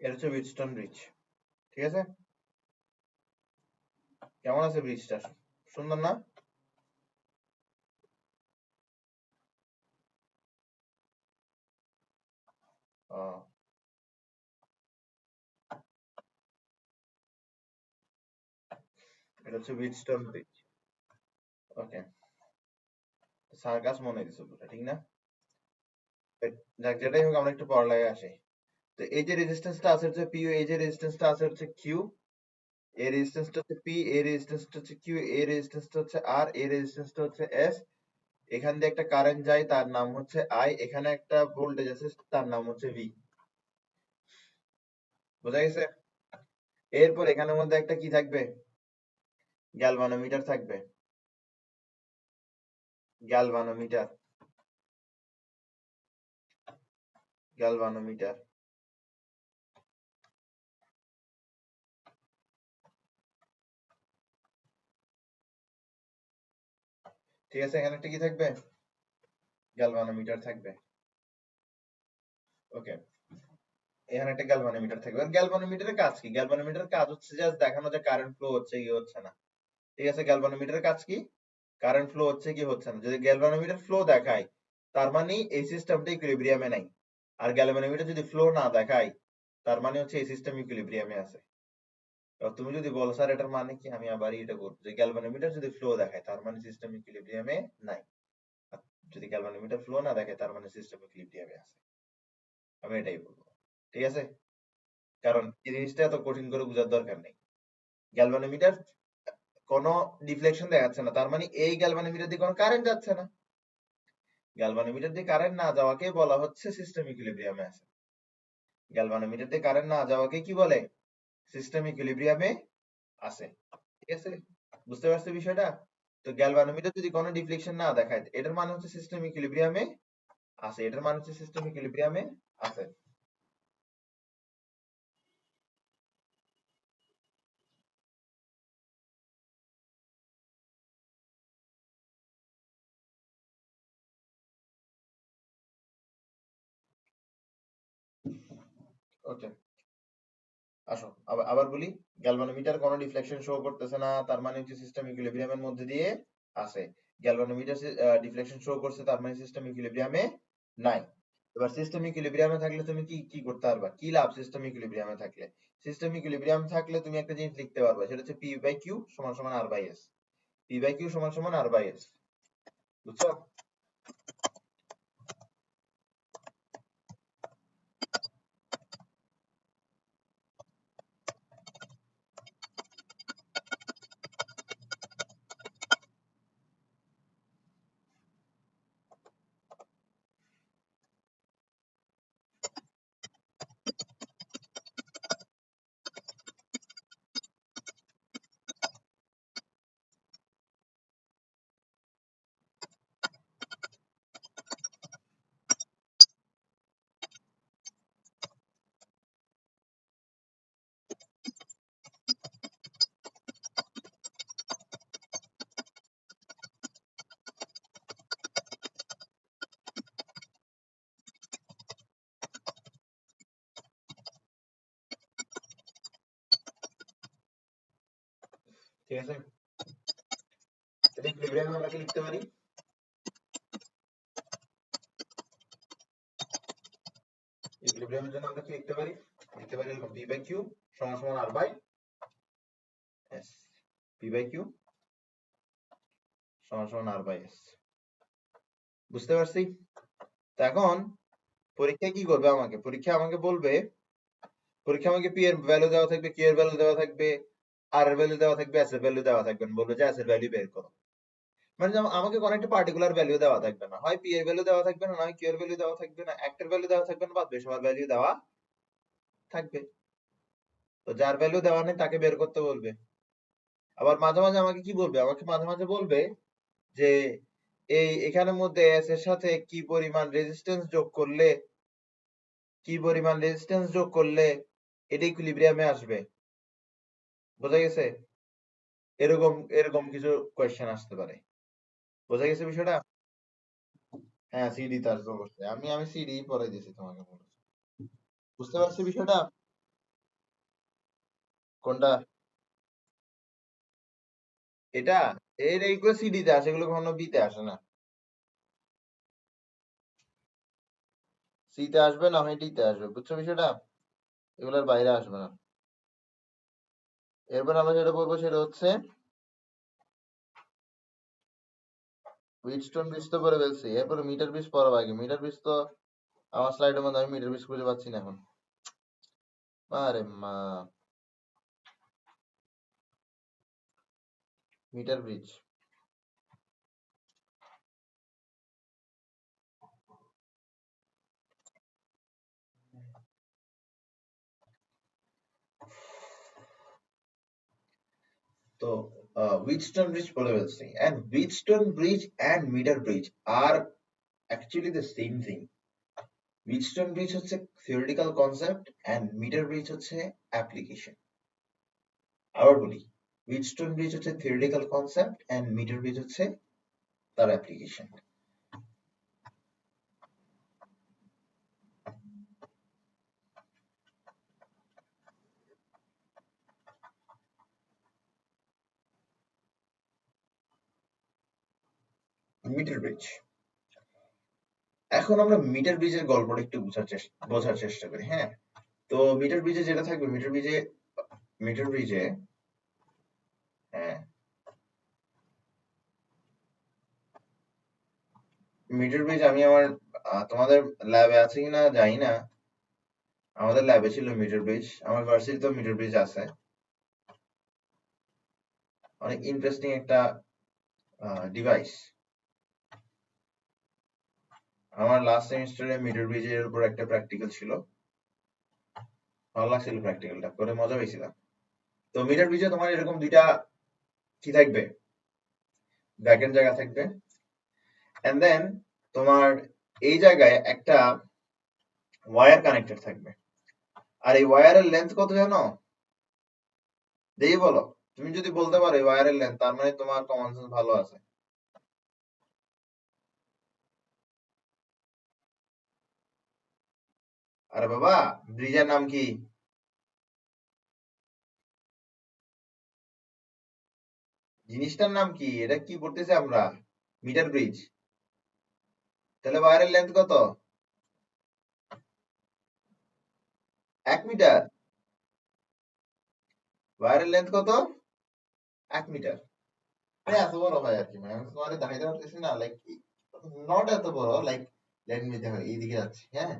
এটা হচ্ছে ব্রিজস্টোন ব্রিজ। ঠিক আছে, কেমন আছে ব্রিজটা? সুন্দর না? ও, এটা হচ্ছে ব্রিজস্টোন ব্রিজ। ওকে, সার্কাস মনে হইতেছে পুরো, ঠিক না? যাক, যেটাই হোক, আমরা একটু পড়ালেখায় আসি। তো এই যে রেজিস্ট্যান্সটা আছে হচ্ছে পি, এই যে রেজিস্ট্যান্সটা আছে হচ্ছে কিউ, এই রেজিস্ট্যান্সটা হচ্ছে পি, এই রেজিস্ট্যান্সটা হচ্ছে কিউ, এই রেজিস্ট্যান্সটা হচ্ছে আর, এই রেজিস্ট্যান্সটা হচ্ছে এস। এখান দিয়ে একটা কারেন্ট যায়, তার নাম হচ্ছে আই। এখানে একটা ভোল্টেজ আছে, তার নাম হচ্ছে ভি। বোঝা গেছে? এরপর এখানের মধ্যে একটা কি থাকবে? গ্যালভানোমিটার থাকবে। Galvanometer, galvanometer. ঠিক আছে, এখানে একটা কি থাকবে? গ্যালভানোমিটার থাকবে। ওকে, এখানে একটা গ্যালভানোমিটার থাকবে। আর গ্যালভানোমিটারের কাজ কি? গ্যালভানোমিটারের কাজ হচ্ছে জাস্ট দেখানো যে কারেন্ট ফ্লো হচ্ছে কি হচ্ছে না। ঠিক আছে, গ্যালভানোমিটারের কাজ কি? কারেন্ট ফ্লো হচ্ছে কি হচ্ছে না। যদি গ্যালভানোমিটার ফ্লো দেখায়, তার মানে এই সিস্টেমটা ইকুইলিব্রিয়ামে নাই। আর গ্যালভানোমিটার যদি ফ্লো না দেখায়, তার মানে হচ্ছে এই সিস্টেম ইকুইলিব্রিয়ামে আছে। এবার তুমি যদি বলো স্যার এটার মানে কি, আমি আবার এটা করবো যে গ্যালভানোমিটার যদি ফ্লো দেখায়, তার মানে সিস্টেম ইকুইলিব্রিয়ামে নাই। আর যদি গ্যালভানোমিটার ফ্লো না দেখায়, তার মানে সিস্টেম ইকুইলিব্রিয়ামে আছে। আমি এটাই বলবো। ঠিক আছে, কারণ এই জিনিসটা এত কঠিন করে বোঝার দরকার নেই। গ্যালভানোমিটার কোনো ডিফ্লেকশন দেখাচ্ছে না, তার মানে এই গ্যালভানোমিটার দিয়ে কোনো কারেন্ট যাচ্ছে না। গ্যালভানোমিটার দিয়ে কারেন্ট না যাওয়াকে বলা হচ্ছে সিস্টেম ইকুইলিব্রিয়ামে আছে। গ্যালভানোমিটার দিয়ে কারেন্ট না যাওয়াকে কি বলে? সিস্টেম ইকুইলিব্রিয়ামে আছে। ঠিক আছে, বুঝতে পারছো বিষয়টা? তো গ্যালভানোমিটার যদি কোনো ডিফ্লেকশন না দেখায়, এটার মানে হচ্ছে সিস্টেম ইকুইলিব্রিয়ামে আছে। এটার মানে হচ্ছে সিস্টেম ইকুইলিব্রিয়ামে আছে। ওকে, আসো আবার আবার বলি। গ্যালভানোমিটার কোনো ডিফ্লেকশন শো করতেছে না, তার মানে হচ্ছে সিস্টেম ইকুইলিব্রিয়ামের মধ্যে দিয়ে আছে। গ্যালভানোমিটার ডিফ্লেকশন শো করছে, তার মানে সিস্টেম ইকুইলিব্রিয়ামে নাই। এবার সিস্টেম ইকুইলিব্রিয়ামে থাকলে তুমি কি কি করতে পারবা? কি লাভ সিস্টেম ইকুইলিব্রিয়ামে থাকলে? সিস্টেম ইকুইলিব্রিয়াম থাকলে তুমি একটা জিনিস লিখতে পারবা, সেটা হচ্ছে পি বাই কিউ সমান সমান R by S. P by Q সমান সমান আর বাই এস। বুঝছো? ঠিক আছে, তাহলে ইকুইলিব্রিয়ামে আমরা কি লিখতে পারি? ইকুইলিব্রিয়ামের জন্য আমরা কি লিখতে পারি? লিখতে পারি এরকম, পি বাই কিউ সমান সমান R by S. P by Q সমান সমান আর বাই এস। বুঝতে পারছি? তো এখন পরীক্ষায় কি করবে আমাকে? পরীক্ষা আমাকে পি এর ভ্যালু দেওয়া থাকবে, কিউ এর ভ্যালু দেওয়া থাকবে, আর এর ভ্যালু দেওয়া থাকবে, এস এর ভ্যালু দেওয়া থাকবে না। বলবে যে এস এর ভ্যালু বের করো। মানে যেমন আমাকে কোনো একটা পার্টিকুলার ভ্যালু দেওয়া থাকবে না, হয় পি এর ভ্যালু দেওয়া থাকবে না, নয় কিউ এর ভ্যালু দেওয়া থাকবে না, একটার ভ্যালু দেওয়া থাকবে না, বাদ বাকি সবার ভ্যালু দেওয়া থাকবে। তো যার ভ্যালু দেওয়া নেই তাকে বের করতে বলবে। আবার মাঝে মাঝে আমাকে কি বলবে? আমাকে মাঝে মাঝে বলবে যে এই এখানের মধ্যে এস এর সাথে কি পরিমাণ রেজিস্ট্যান্স যোগ করলে এটা ইকুইলিব্রিয়ামে আসবে। বোঝা গেছে? এরকম এরকম কিছু কোয়েশ্চেন আসতে পারে। বোঝা গেছে বিষয়টা? হ্যাঁ, সিডি তে আসবে অবশ্যই। আমি সিডি পড়াই দিয়েছি তোমাকে মনে হচ্ছে। বুঝতে পারছি বিষয়টা? কোনটা? এটা এইগুলো সিডি তে আসে, এগুলো কখনো বি তে আসে না। সি তে আসবে, না হয় ডি তে আসবে। বুঝছো বিষয়টা? এগুলোর বাইরে আসবে না। এরপর আমরা যেটা বলবো সেটা হচ্ছে উইটস্টোন ব্রিজ তো করে ফেলছি, এরপরে মিটার ব্রিজ পড়াবো আগে। মিটার ব্রিজ তো আমার স্লাইডের মধ্যে আমি মিটার ব্রিজ খুঁজে পাচ্ছি না এখন। আরে মা, মিটার ব্রিজ। তো Wheatstone bridge পড়ে ফেলছি, and Wheatstone bridge and meter bridge are actually the same thing. Wheatstone bridge হচ্ছে theoretical concept and meter bridge হচ্ছে application. আবার বলি, Wheatstone bridge হচ্ছে theoretical concept and meter bridge হচ্ছে তার application. মিটার ব্রিজ, এখন আমরা মিটার ব্রিজের গল্পটা একটু বোঝার চেষ্টা করি। হ্যাঁ, তো মিটার ব্রিজে যেটা থাকবে, মিটার ব্রিজে হ্যাঁ, মিটার ব্রিজ আমি আমার তোমাদের ল্যাবে আছে কিনা জানি না, আমাদের ল্যাবে ছিল মিটার ব্রিজ। আমার ভার্সিটিতেও মিটার ব্রিজ আছে। অনেক ইন্টারেস্টিং একটা ডিভাইস। আমার লাস্ট সেমিস্টারে মিটার ব্রিজের উপর একটা প্র্যাকটিক্যাল ছিল, ভালো লাগছিল প্র্যাকটিক্যালটা করে, মজা পেয়েছিলাম। তো মিটার ব্রিজে তোমার এরকম দুইটা কি থাকবে, ব্যাকএন্ড জায়গা থাকবে, এন্ড দেন তোমার এই জায়গায় একটা ওয়্যার কানেক্টেড থাকবে। আর এই ওয়্যারের লেন্থ কত জানো? দেখি বলো। তুমি যদি বলতে পারো এই ওয়্যারের লেন্থ, তার মানে তোমার কমন সেন্স ভালো আছে। আরে বাবা, ব্রিজের নাম কি? জিনিসটার নাম কি? এটা কি পড়তেছি আমরা? Metre bridge. তাহলে ওয়্যারের লেন্থ কত? 1 মিটার। ওয়্যারের লেন্থ কত? 1 মিটার। মানে এত বড় হয় আর কি, মানে আমি তোমার দেখাইতে পারতেছি না, লাইক নট এত বড়, লাইক লেট মি দেখো এইদিকে যাচ্ছি, হ্যাঁ,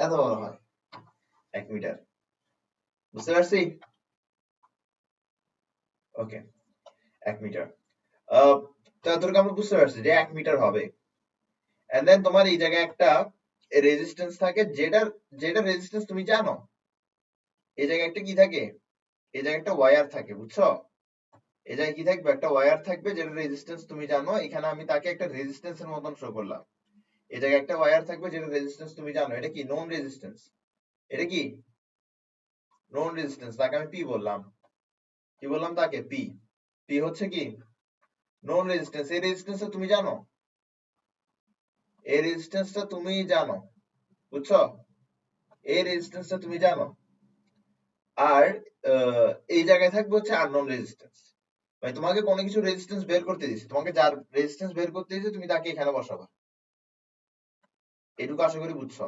এত বড় হয় 1 মিটার। বুঝতে পারছি? ওকে, 1 মিটার। তো এতটুকু আমরা বুঝতে পারছি যে 1 মিটার হবে। এন্ড দেন তোমার এই জায়গায় একটা রেজিস্ট্যান্স থাকে, যেটা রেজিস্ট্যান্স তুমি জানো। এই জায়গায় একটা কি থাকে? এই জায়গায় একটা ওয়্যার থাকে, বুঝছো? এই জায়গায় কি থাকবে? একটা ওয়্যার থাকবে যেটা রেজিস্ট্যান্স তুমি জানো। এখানে আমি তাকে একটা রেজিস্ট্যান্সের মতন শো করলাম। এই জায়গায় একটা ওয়্যার থাকবে যেটা রেজিস্ট্যান্স তুমি জানো। এটা কি? Known resistance. এটা কি? Known resistance. তাকে আমি পি বললাম। কি বললাম তাকে? পি। পি হচ্ছে কি? Known resistance. এই রেজিস্ট্যান্সটা তুমি জানো। এই রেজিস্ট্যান্সটা তুমি জানো, বুঝছো? এই রেজিস্ট্যান্সটা তুমি জানো। আর এই জায়গায় থাকবে হচ্ছে আননোন রেজিস্ট্যান্স। মানে তোমাকে কোনো কিছু রেজিস্ট্যান্স বের করতে দিছে, তোমাকে যার রেজিস্ট্যান্স বের করতে দিছে তুমি তাকে এখানে বসাবা। এটুকু আশা করি বুঝছো।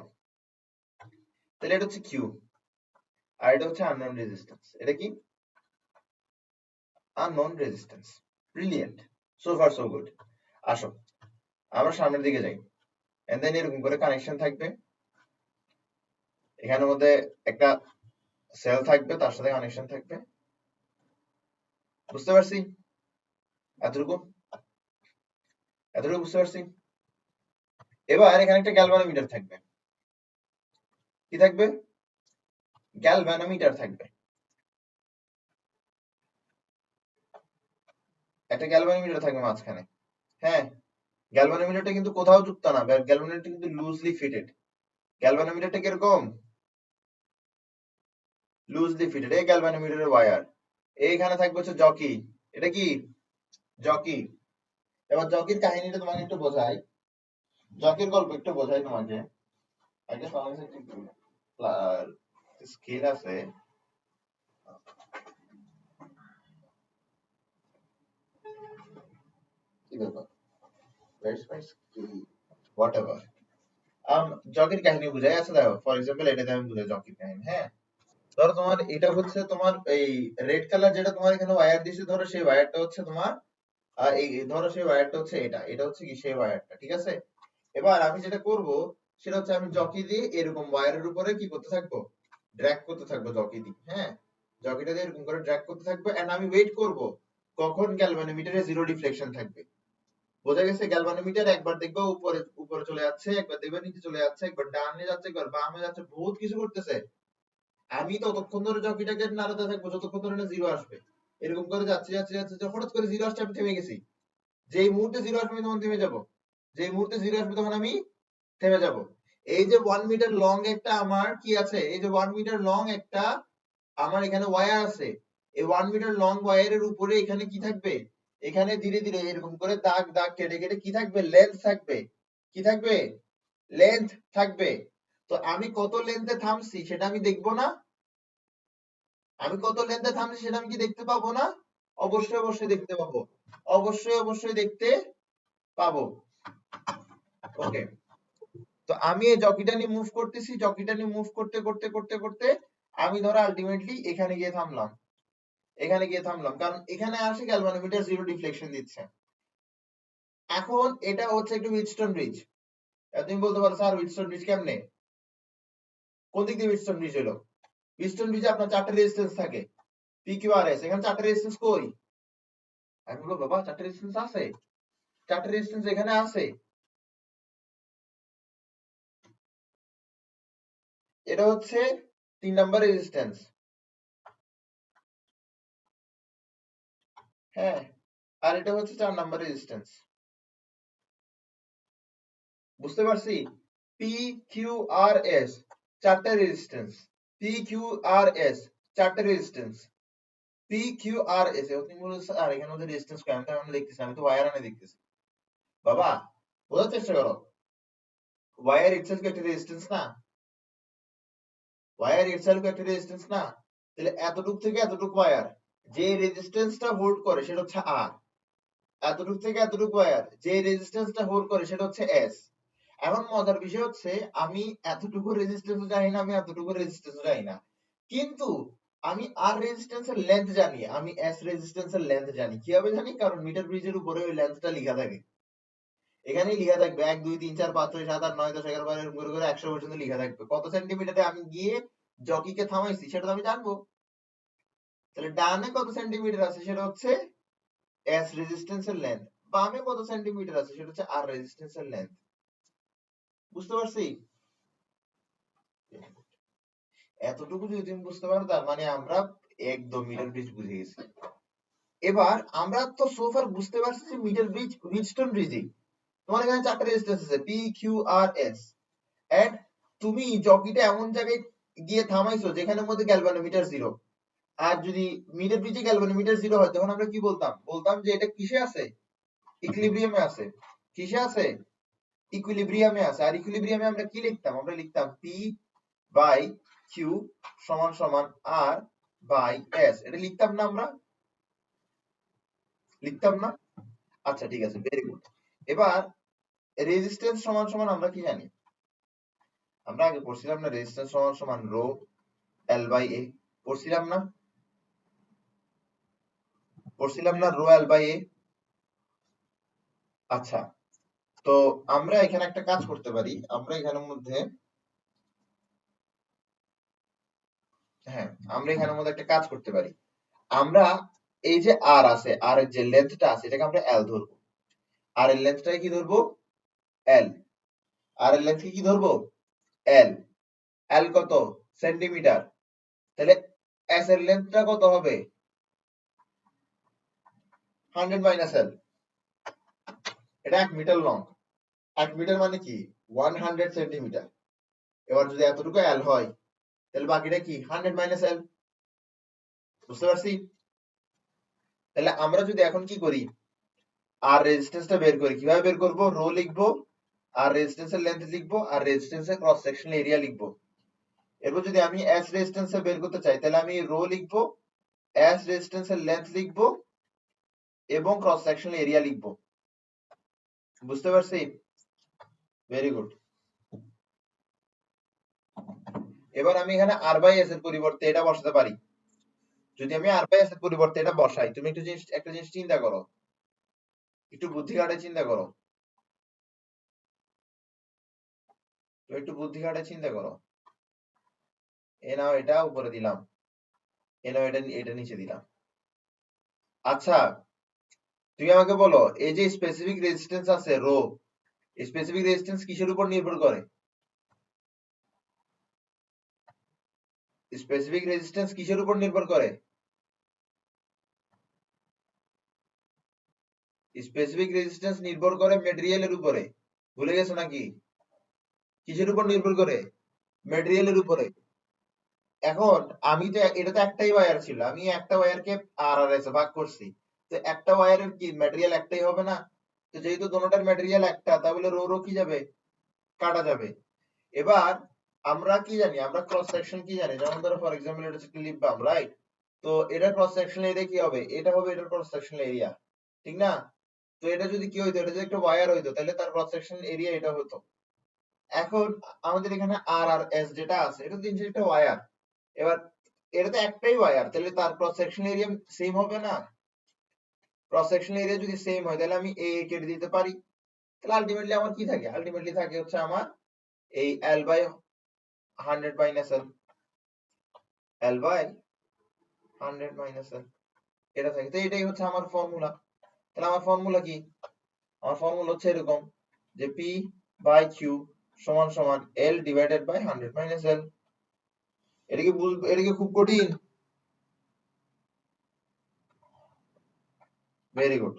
তাহলে এটা হচ্ছে কিউ, আর এটা হচ্ছে আননোন রেজিস্ট্যান্স। এটা কি? Unknown resistance. Brilliant, so far so good. আসো আমরা সামনের দিকে যাই। এন্ড দেন এরকম করে কানেকশন থাকবে। এখানের মধ্যে একটা সেল থাকবে, তার সাথে কানেকশন থাকবে। বুঝতে পারছি? এতটুকু এতটুকু বুঝতে পারছি। এবার এখানে একটা গ্যালভানোমিটার থাকবে। কি থাকবে? গ্যালভানোমিটার থাকবে। একটা গ্যালভানোমিটার থাকবে মাঝখানে। হ্যাঁ, গ্যালভানোমিটারটা কিন্তু কোথাও যুক্ত না, গ্যালভানোমিটারটা কিন্তু লুজলি ফিটেড। গ্যালভানোমিটারটা কিরকম? Loosely fitted. এই গ্যালভানোমিটারের ওয়্যার। এইখানে থাকবে হচ্ছে জকি। এটা কি? জকি। এবার জকির কাহিনীটা তোমাকে একটু বোঝাই। জকির গল্প একটু বোঝাই তোমাকে। আগে সমাজে একটু স্কিল আছে। কি ব্যাপার? Where's my skill? Whatever. জকির কাহিনী বুঝাই। আচ্ছা দেখো, ফর এক্সাম্পল এটাতে আমি বুঝাই জকির কাহিনী। হ্যাঁ, ধরো তোমার এটা হচ্ছে তোমার এই রেড কালার যেটা তোমার এখানে ওয়্যার দিছে, ধরো সেই ওয়্যারটা হচ্ছে তোমার এই ধরো সেই ওয়্যারটা হচ্ছে এটা হচ্ছে কি সেই ওয়্যারটা, ঠিক আছে? এবার আমি যেটা করব সেটা হচ্ছে আমি জকি দিয়ে এরকম ওয়্যারের উপরে কি করতে থাকবো, ড্র্যাগ করতে থাকবো জকি দিয়ে। হ্যাঁ, জকিটা দিয়ে এরকম করে ড্র্যাগ করতে থাকবো, এন্ড আমি ওয়েট করব কখন গ্যালভানোমিটারে জিরো ডিফ্লেকশন থাকবে। বোঝা গেছে? গ্যালভানোমিটার একবার দেখবে উপরে উপরে চলে যাচ্ছে, একবার দেখবে নিচে চলে যাচ্ছে, একবার ডানে যাচ্ছে, একবার বামে যাচ্ছে, বহুত কিছু করতেছে। আমি ততক্ষণ ধরে জকিটাকে নাড়াতে থাকবো যতক্ষণ ধরে না জিরো আসবে। এরকম করে যাচ্ছে যাচ্ছে যাচ্ছে, হঠাৎ করে জিরো আসছে, আমি থেমে গেছি। যেই মুহূর্তে জিরো আসবে আমি তখন থেমে যাবো। যেই মুহূর্তে জিরো আসবে তখন আমি থেমে যাব। এই যে 1 মিটার লং একটা আমার কি আছে, এই যে 1 মিটার লং একটা আমার এখানে ওয়্যার আছে। এই 1 মিটার লং ওয়্যারের উপরে এখানে কি থাকবে? এখানে ধীরে ধীরে এরকম করে দাগ দাগ কেটে কেটে কি থাকবে? লেন্থ থাকবে। কি থাকবে? লেন্থ থাকবে। তো আমি কত লেন্থে থামছি সেটা আমি দেখবো না? আমি কত লেন্থে থামছি সেটা আমি কি দেখতে পাবো না? অবশ্যই অবশ্যই দেখতে পাবো। অবশ্যই অবশ্যই দেখতে পাবো। ওকে, তো আমি এই জকিটা নিয়ে মুভ করতেছি, জকিটা নিয়ে মুভ করতে করতে করতে করতে আমি ধরো আলটিমেটলি এখানে গিয়ে থামলাম। এখানে গিয়ে থামলাম কারণ এখানে আসে গ্যালভানোমিটার জিরো ডিফ্লেকশন দিচ্ছে। এখন এটা হচ্ছে একটু হুইটস্টোন ব্রিজ। তুমি বলতে পারো স্যার হুইটস্টোন ব্রিজ কেমনে? কোন দিক দিয়ে হুইটস্টোন ব্রিজ হলো? হুইটস্টোন ব্রিজে আপনার চারটে রেজিস্ট্যান্স থাকে, পি কিউ আর এস। এখানে চারটে রেজিস্ট্যান্স কই? আমি বলবো বাবা চারটে রেজিস্ট্যান্স আছে, চারটে রেজিস্ট্যান্স এখানে আছে। এটা হচ্ছে 3 নাম্বার রেজিস্ট্যান্স। হ্যাঁ, আর এটা হচ্ছে 4 নাম্বার রেজিস্ট্যান্স। বুঝতে পারছি? পি কিউ আর এস চারটে resistance. P Q R S চারটে resistance. P Q R S তুমি বলছো আর এখানে মধ্যে রেজিস্ট্যান্স কয়? আমি তো এখন দেখতেছি, আমি তো ওয়্যার আনে দেখতেছি। বাবা বোঝার চেষ্টা করো, ওয়্যার ইটসেলফ একটা রেজিস্ট্যান্স না? ওয়্যার ইটসেলফ একটা রেজিস্ট্যান্স না? তাহলে এতটুক থেকে এতটুক ওয়্যার যে রেজিস্ট্যান্সটা হোল্ড করে সেটা হচ্ছে আর। এতটুক থেকে এতটুক ওয়্যার যে রেজিস্ট্যান্সটা হোল্ড করে সেটা হচ্ছে এস। এখন মজার বিষয় হচ্ছে আমি এতটুকু রেজিস্ট্যান্স জানি না, আমি এতটুকু রেজিস্ট্যান্স জানি না, কিন্তু আমি আর রেজিস্ট্যান্সের লেন্থ জানি, আমি এস রেজিস্ট্যান্সের লেন্থ জানি। কিভাবে জানি? কারণ মিটার ব্রিজের উপরে ওই লেন্থটা লেখা থাকে। এখানেই লেখা থাকবে 1 2 3 4 5 6 7 8 9 10 11 12 এরকম করে করে 100 পর্যন্ত লেখা থাকবে। কত সেন্টিমিটারে আমি গিয়ে জকিকে থামাইছি সেটা তো আমি জানবো। তাহলে ডানে কত সেন্টিমিটার আছে সেটা হচ্ছে এস রেজিস্ট্যান্সের লেন্থ, বামে কত সেন্টিমিটার আছে সেটা হচ্ছে আর রেজিস্ট্যান্সের লেন্থ। বুঝতে পারছি? এতটুকু যদি তুমি বুঝতে পারো তার মানে আমরা একদম মিটার ব্রিজ বুঝে গেছি। এবার আমরা তো সোফার বুঝতে পারছি যে মিটার ব্রিজ হুইটস্টোন ব্রিজে তোমার এখানে চারটে রেজিস্ট্যান্স আছে P Q R S, and তুমি জকিটা এমন জায়গায় গিয়ে থামাইছো যেখানের মধ্যে গ্যালভানোমিটার জিরো। আর যদি মিটার ব্রিজে গ্যালভানোমিটার জিরো হয় তখন আমরা কি বলতাম? বলতাম যে এটা কিসে আছে? ইকুইলিব্রিয়ামে আছে। কিসে আছে? ইকুইলিব্রিয়ামে আছে। আর ইকুইলিব্রিয়ামে আমরা কি লিখতাম? আমরা লিখতাম পি বাই কিউ সমান সমান আর বাই এস। এটা লিখতাম না আমরা? লিখতাম না? আচ্ছা ঠিক আছে, ভেরি গুড। এবার রেজিস্ট্যান্স সমান সমান আমরা কি জানি? আমরা আগে পড়ছিলাম না রেজিস্ট্যান্স সমান সমান রো এল বাই এ? পড়ছিলাম না? পড়ছিলাম না রো এল বাই এ? আচ্ছা, তো আমরা এখানে একটা কাজ করতে পারি। আমরা এখানের মধ্যে হ্যাঁ, আমরা এখানের মধ্যে একটা কাজ করতে পারি। আমরা এই যে আর আছে, আর এর যে লেন্থটা আছে এটাকে আমরা এল ধরবো। আর এর লেন্থটাকে কি ধরবো? এল। আর এর লেন্থকে কি ধরবো? এল। এল কত? সেন্টিমিটার। তাহলে এস এর লেন্থটা কত হবে? 100 মাইনাস এল। এটা 1 মিটার লং। 1 মিটার মানে কি? 100 সেন্টিমিটার। এবার যদি এতটুকু এল হয় তাহলে বাকিটা কি? 100 মাইনাস এল। বুঝতে পারছি? তাহলে আমরা যদি এখন কি করি, আর রেজিস্ট্যান্সটা বের করি, কিভাবে বের করব? রো লিখবো, আর রেজিস্ট্যান্সের লেন্থ লিখবো, আর রেজিস্ট্যান্সের ক্রস সেকশনাল এরিয়া লিখবো। এরপর যদি আমি এস রেজিস্ট্যান্স বের করতে চাই তাহলে আমি রো লিখবো, এস রেজিস্ট্যান্সের লেন্থ লিখবো এবং ক্রস সেকশনাল এরিয়া লিখবো। বুঝতে পারছি? Very good. এবার আমি এখানে আর বাই এস এর পরিবর্তে এটা বসাতে পারি। যদি আমি আর বাই এস এর পরিবর্তে এটা বসাই, তুমি একটা জিনিস চিন্তা করো, একটু বুদ্ধি খাটে চিন্তা করো, তুমি একটু বুদ্ধি খাটে চিন্তা করো। এ নাও এটা উপরে দিলাম, এ নাও এটা নিচে দিলাম। আচ্ছা, তুমি আমাকে বলো, এই যে স্পেসিফিক রেজিস্ট্যান্স আছে রো, স্পেসিফিক রেজিস্ট্যান্স কিসের উপর নির্ভর করে? স্পেসিফিক রেজিস্ট্যান্স কিসের উপর নির্ভর করে? স্পেসিফিক রেজিস্ট্যান্স নির্ভর করে ম্যাটেরিয়ালের উপরে। ভুলে গেছো নাকি? কিসের উপর নির্ভর করে? ম্যাটেরিয়ালের উপরে। এখন আমি তো এটা তো একটাই ওয়্যার ছিল, আমি একটা ওয়্যারকে আর আর এস ভাগ করছি, তো একটা ওয়্যারের কি ম্যাটেরিয়াল একটাই হবে না? তো যেহেতু দোনোটার ম্যাটেরিয়াল একটা, তাহলে রো রো কি যাবে? কাটা যাবে। এবার আমরা কি জানি, আমরা ক্রস সেকশন কি জানি, যেমন ধরো ফর এক্সাম্পল এটা হচ্ছে লিপ বাম, রাইট? তো এটা ক্রস সেকশন এরিয়া কি হবে? এটা হবে এটার ক্রস সেকশন এরিয়া, ঠিক না? তো এটা যদি কি হইতো, এটা যদি একটা ওয়্যার হইতো তাহলে তার ক্রস সেকশন এরিয়া এটা হতো। এখন আমাদের এখানে আর আর এস যেটা আছে এটা তো একটা ওয়্যার। এবার এটা তো একটাই ওয়্যার, তাহলে তার ক্রস সেকশন এরিয়া সেম হবে না? ক্রস সেকশন এরিয়া যদি সেম হয় তাহলে আমি এ কেটে দিতে পারি। তাহলে আলটিমেটলি আমার কি থাকে? আলটিমেটলি থাকে হচ্ছে আমার এই L by 100 minus L, L by 100 minus L, এটা থাকে। তো এটাই হচ্ছে আমার ফর্মুলা। তাহলে আমার ফর্মুলা কি? আমার ফর্মুলা হচ্ছে এরকম যে পি বাই কিউ সমান সমান এল ডিভাইডেড বাই 100 মাইনাস এল। এটা কি খুব কঠিন? Very good.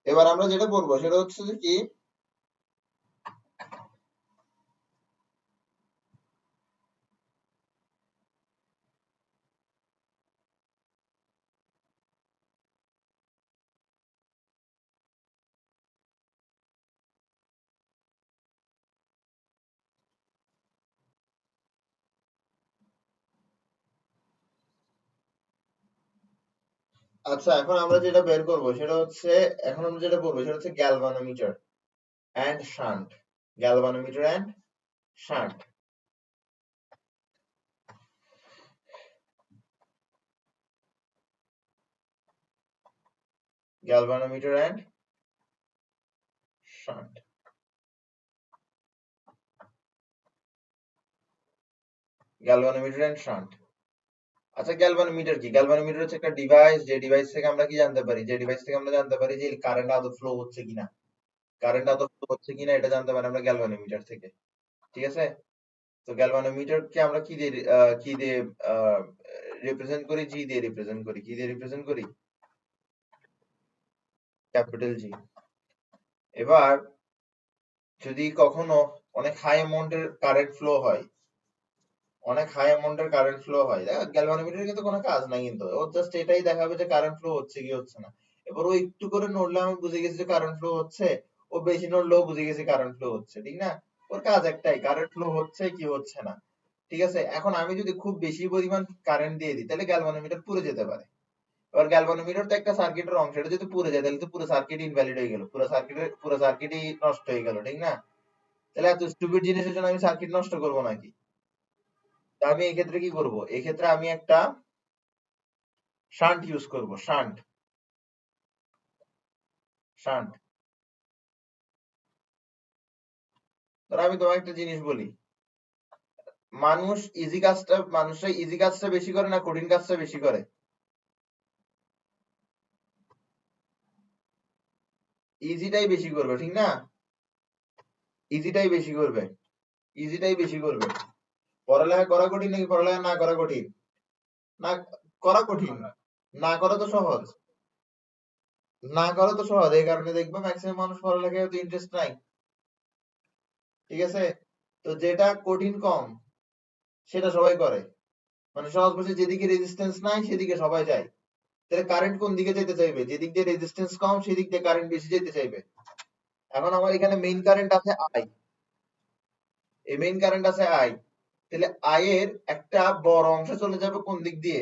এবার আমরা যেটা করবো সেটা হচ্ছে যে কি, আচ্ছা এখন আমরা যেটা বের করবো সেটা হচ্ছে, এখন আমরা যেটা করবো সেটা হচ্ছে galvanometer and shunt. Galvanometer and shunt. Galvanometer and shunt. Galvanometer and shunt. আচ্ছা গ্যালভানোমিটার কি? গ্যালভানোমিটার হচ্ছে একটা ডিভাইস, যে ডিভাইস থেকে আমরা কি জানতে পারি, যে ডিভাইস থেকে আমরা জানতে পারি যে কারেন্ট আদৌ ফ্লো হচ্ছে কিনা। কারেন্ট আদৌ ফ্লো হচ্ছে কিনা এটা জানতে পারি আমরা গ্যালভানোমিটার থেকে। ঠিক আছে? তো গ্যালভানোমিটারকে আমরা কি দিয়ে রিপ্রেজেন্ট করি? জি দিয়ে রিপ্রেজেন্ট করি। কি দিয়ে রিপ্রেজেন্ট করি? ক্যাপিটাল জি। এবার যদি কখনো অনেক হাই অ্যামাউন্টের কারেন্ট ফ্লো হয়, অনেক হাই অ্যামাউন্টের কারেন্ট ফ্লো হয়, গ্যালভানোমিটারের কিন্তু কোনো কাজ নাই, কিন্তু ও জাস্ট এটাই দেখাবে যে কারেন্ট ফ্লো হচ্ছে কি হচ্ছে না। এবার ও একটু করে নড়লে আমি বুঝে গেছি যে কারেন্ট ফ্লো হচ্ছে, ও বেশি নড়লেও বুঝে গেছি কারেন্ট ফ্লো হচ্ছে, ঠিক না? ওর কাজ একটাই, কারেন্ট ফ্লো হচ্ছে কি হচ্ছে না। ঠিক আছে, এখন আমি যদি খুব বেশি পরিমাণ কারেন্ট দিয়ে দিই তাহলে গ্যালভানোমিটার পুড়ে যেতে পারে। এবার গ্যালভানোমিটার তো একটা সার্কিটের অংশ, এটা যদি পুড়ে যায় তাহলে তো পুরো সার্কিট ইনভ্যালিড হয়ে গেল, পুরো সার্কিটই নষ্ট হয়ে গেল, ঠিক না? তাহলে এত স্টুপিড জিনিসের জন্য আমি সার্কিট নষ্ট করবো নাকি? তা আমি এক্ষেত্রে কি করব? এক্ষেত্রে আমি একটা শান্ট ইউজ করব। শান্ট। শান্ট। ধরো আমি তোমাকে একটা জিনিস বলি, মানুষরা ইজি কাজটা বেশি করে না কঠিন কাজটা বেশি করে? ইজিটাই বেশি করবে, ঠিক না? ইজিটাই বেশি করবে, ইজিটাই বেশি করবে। পড়ালেখা করা কঠিন নাকি পড়ালেখা না করা কঠিন? না করা কঠিন, না করা তো সহজ। না করা তো সহজ, এই কারণে দেখবো ম্যাক্সিমাম মানুষ পড়ালেখায় তো ইন্টারেস্ট নাই। ঠিক আছে, তো যেটা কঠিন কম সেটা সবাই করে, মানে সহজ বলছে যেদিকে রেজিস্ট্যান্স নাই সেদিকে সবাই যায়। তাহলে কারেন্ট কোন দিকে যেতে চাইবে? যেদিক দিয়ে রেজিস্ট্যান্স কম সেদিক দিয়ে কারেন্ট বেশি যেতে চাইবে। এখন আমার এখানে মেইন কারেন্ট আছে আই, এই মেইন কারেন্ট আছে আই, তাহলে আই এর একটা বড় অংশ চলে যাবে কোন দিক দিয়ে?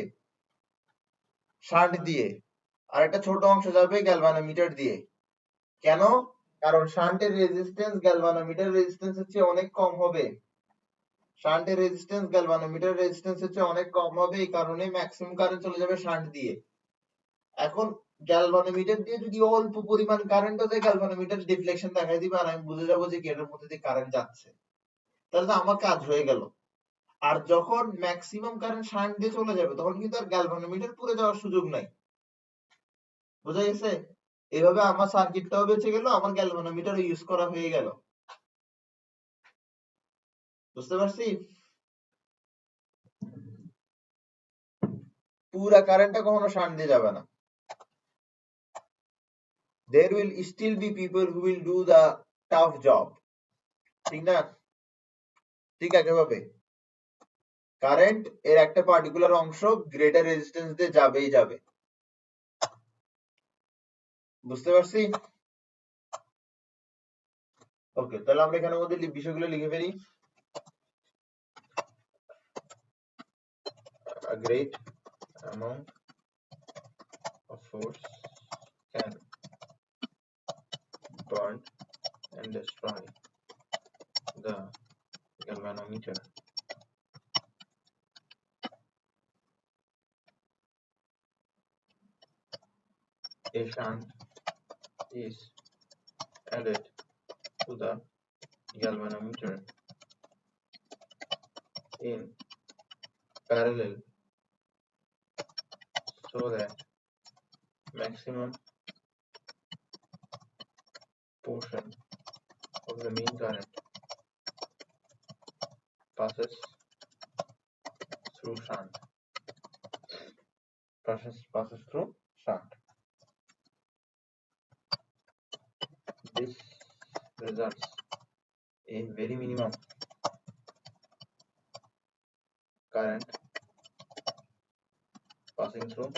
শান্ট দিয়ে। আর একটা ছোট অংশ যাবে গ্যালভানোমিটার দিয়ে। কেন? কারণ শান্টের রেজিস্ট্যান্স গ্যালভানোমিটার রেজিস্ট্যান্সের চেয়ে অনেক কম হবে। শান্টের রেজিস্ট্যান্স গ্যালভানোমিটার রেজিস্ট্যান্সের চেয়ে অনেক কম হবে, এই কারণে ম্যাক্সিমাম কারেন্ট চলে যাবে শান্ট দিয়ে। এখন গ্যালভানোমিটার দিয়ে যদি অল্প পরিমাণ কারেন্টও যায়, গ্যালভানোমিটার ডিফ্লেকশন দেখাই দিবে আর আমি বুঝে যাবো যে গেটের মধ্যে দিয়ে কারেন্ট যাচ্ছে, তাহলে তো আমার কাজ হয়ে গেল। আর যখন ম্যাক্সিমাম কারেন্ট শান্ট দিয়ে চলে যাবে তখন কিন্তু আর গ্যালভানোমিটার পুড়ে যাওয়ার সুযোগ নাই। বোঝা গেছে? এভাবে আমার সার্কিটটাও বেঁচে গেল, আমার গ্যালভানোমিটার ইউজ করা হয়ে গেল। বুঝতে পারছি? পুরা কারেন্টটা কখনো শান্ট দিয়ে যাবে না। There will still be people who will do the tough job, ঠিক না? ঠিক আছে ভাবে, কারেন্ট এর একটা পার্টিকুলার অংশ গ্রেটার রেজিস্ট্যান্স দিয়ে যাবেই যাবে। বুঝতে পারছি? ওকে, তাহলে আমরা এখানের মধ্যে বিষয়গুলো লিখে ফেলি। A great amount of force can burn and destroy the galvanometer. A shunt is added to the galvanometer in parallel so that maximum portion of the main current passes through shunt. Passes through shunt. This results in very minimum current passing through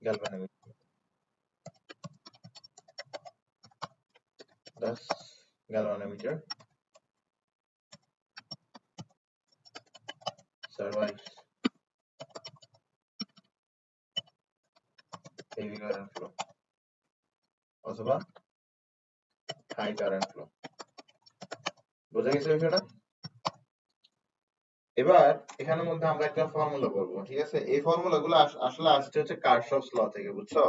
galvanometer. Thus, galvanometer survives heavy current flow অথবা high current flow. বোঝা গেছে বিষয়টা? এবার এখানের মধ্যে আমরা একটা formula বলবো, ঠিক আছে? এই ফর্মুলা গুলো আসলে আসছে হচ্ছে কার্শফস ল থেকে, বুঝছো?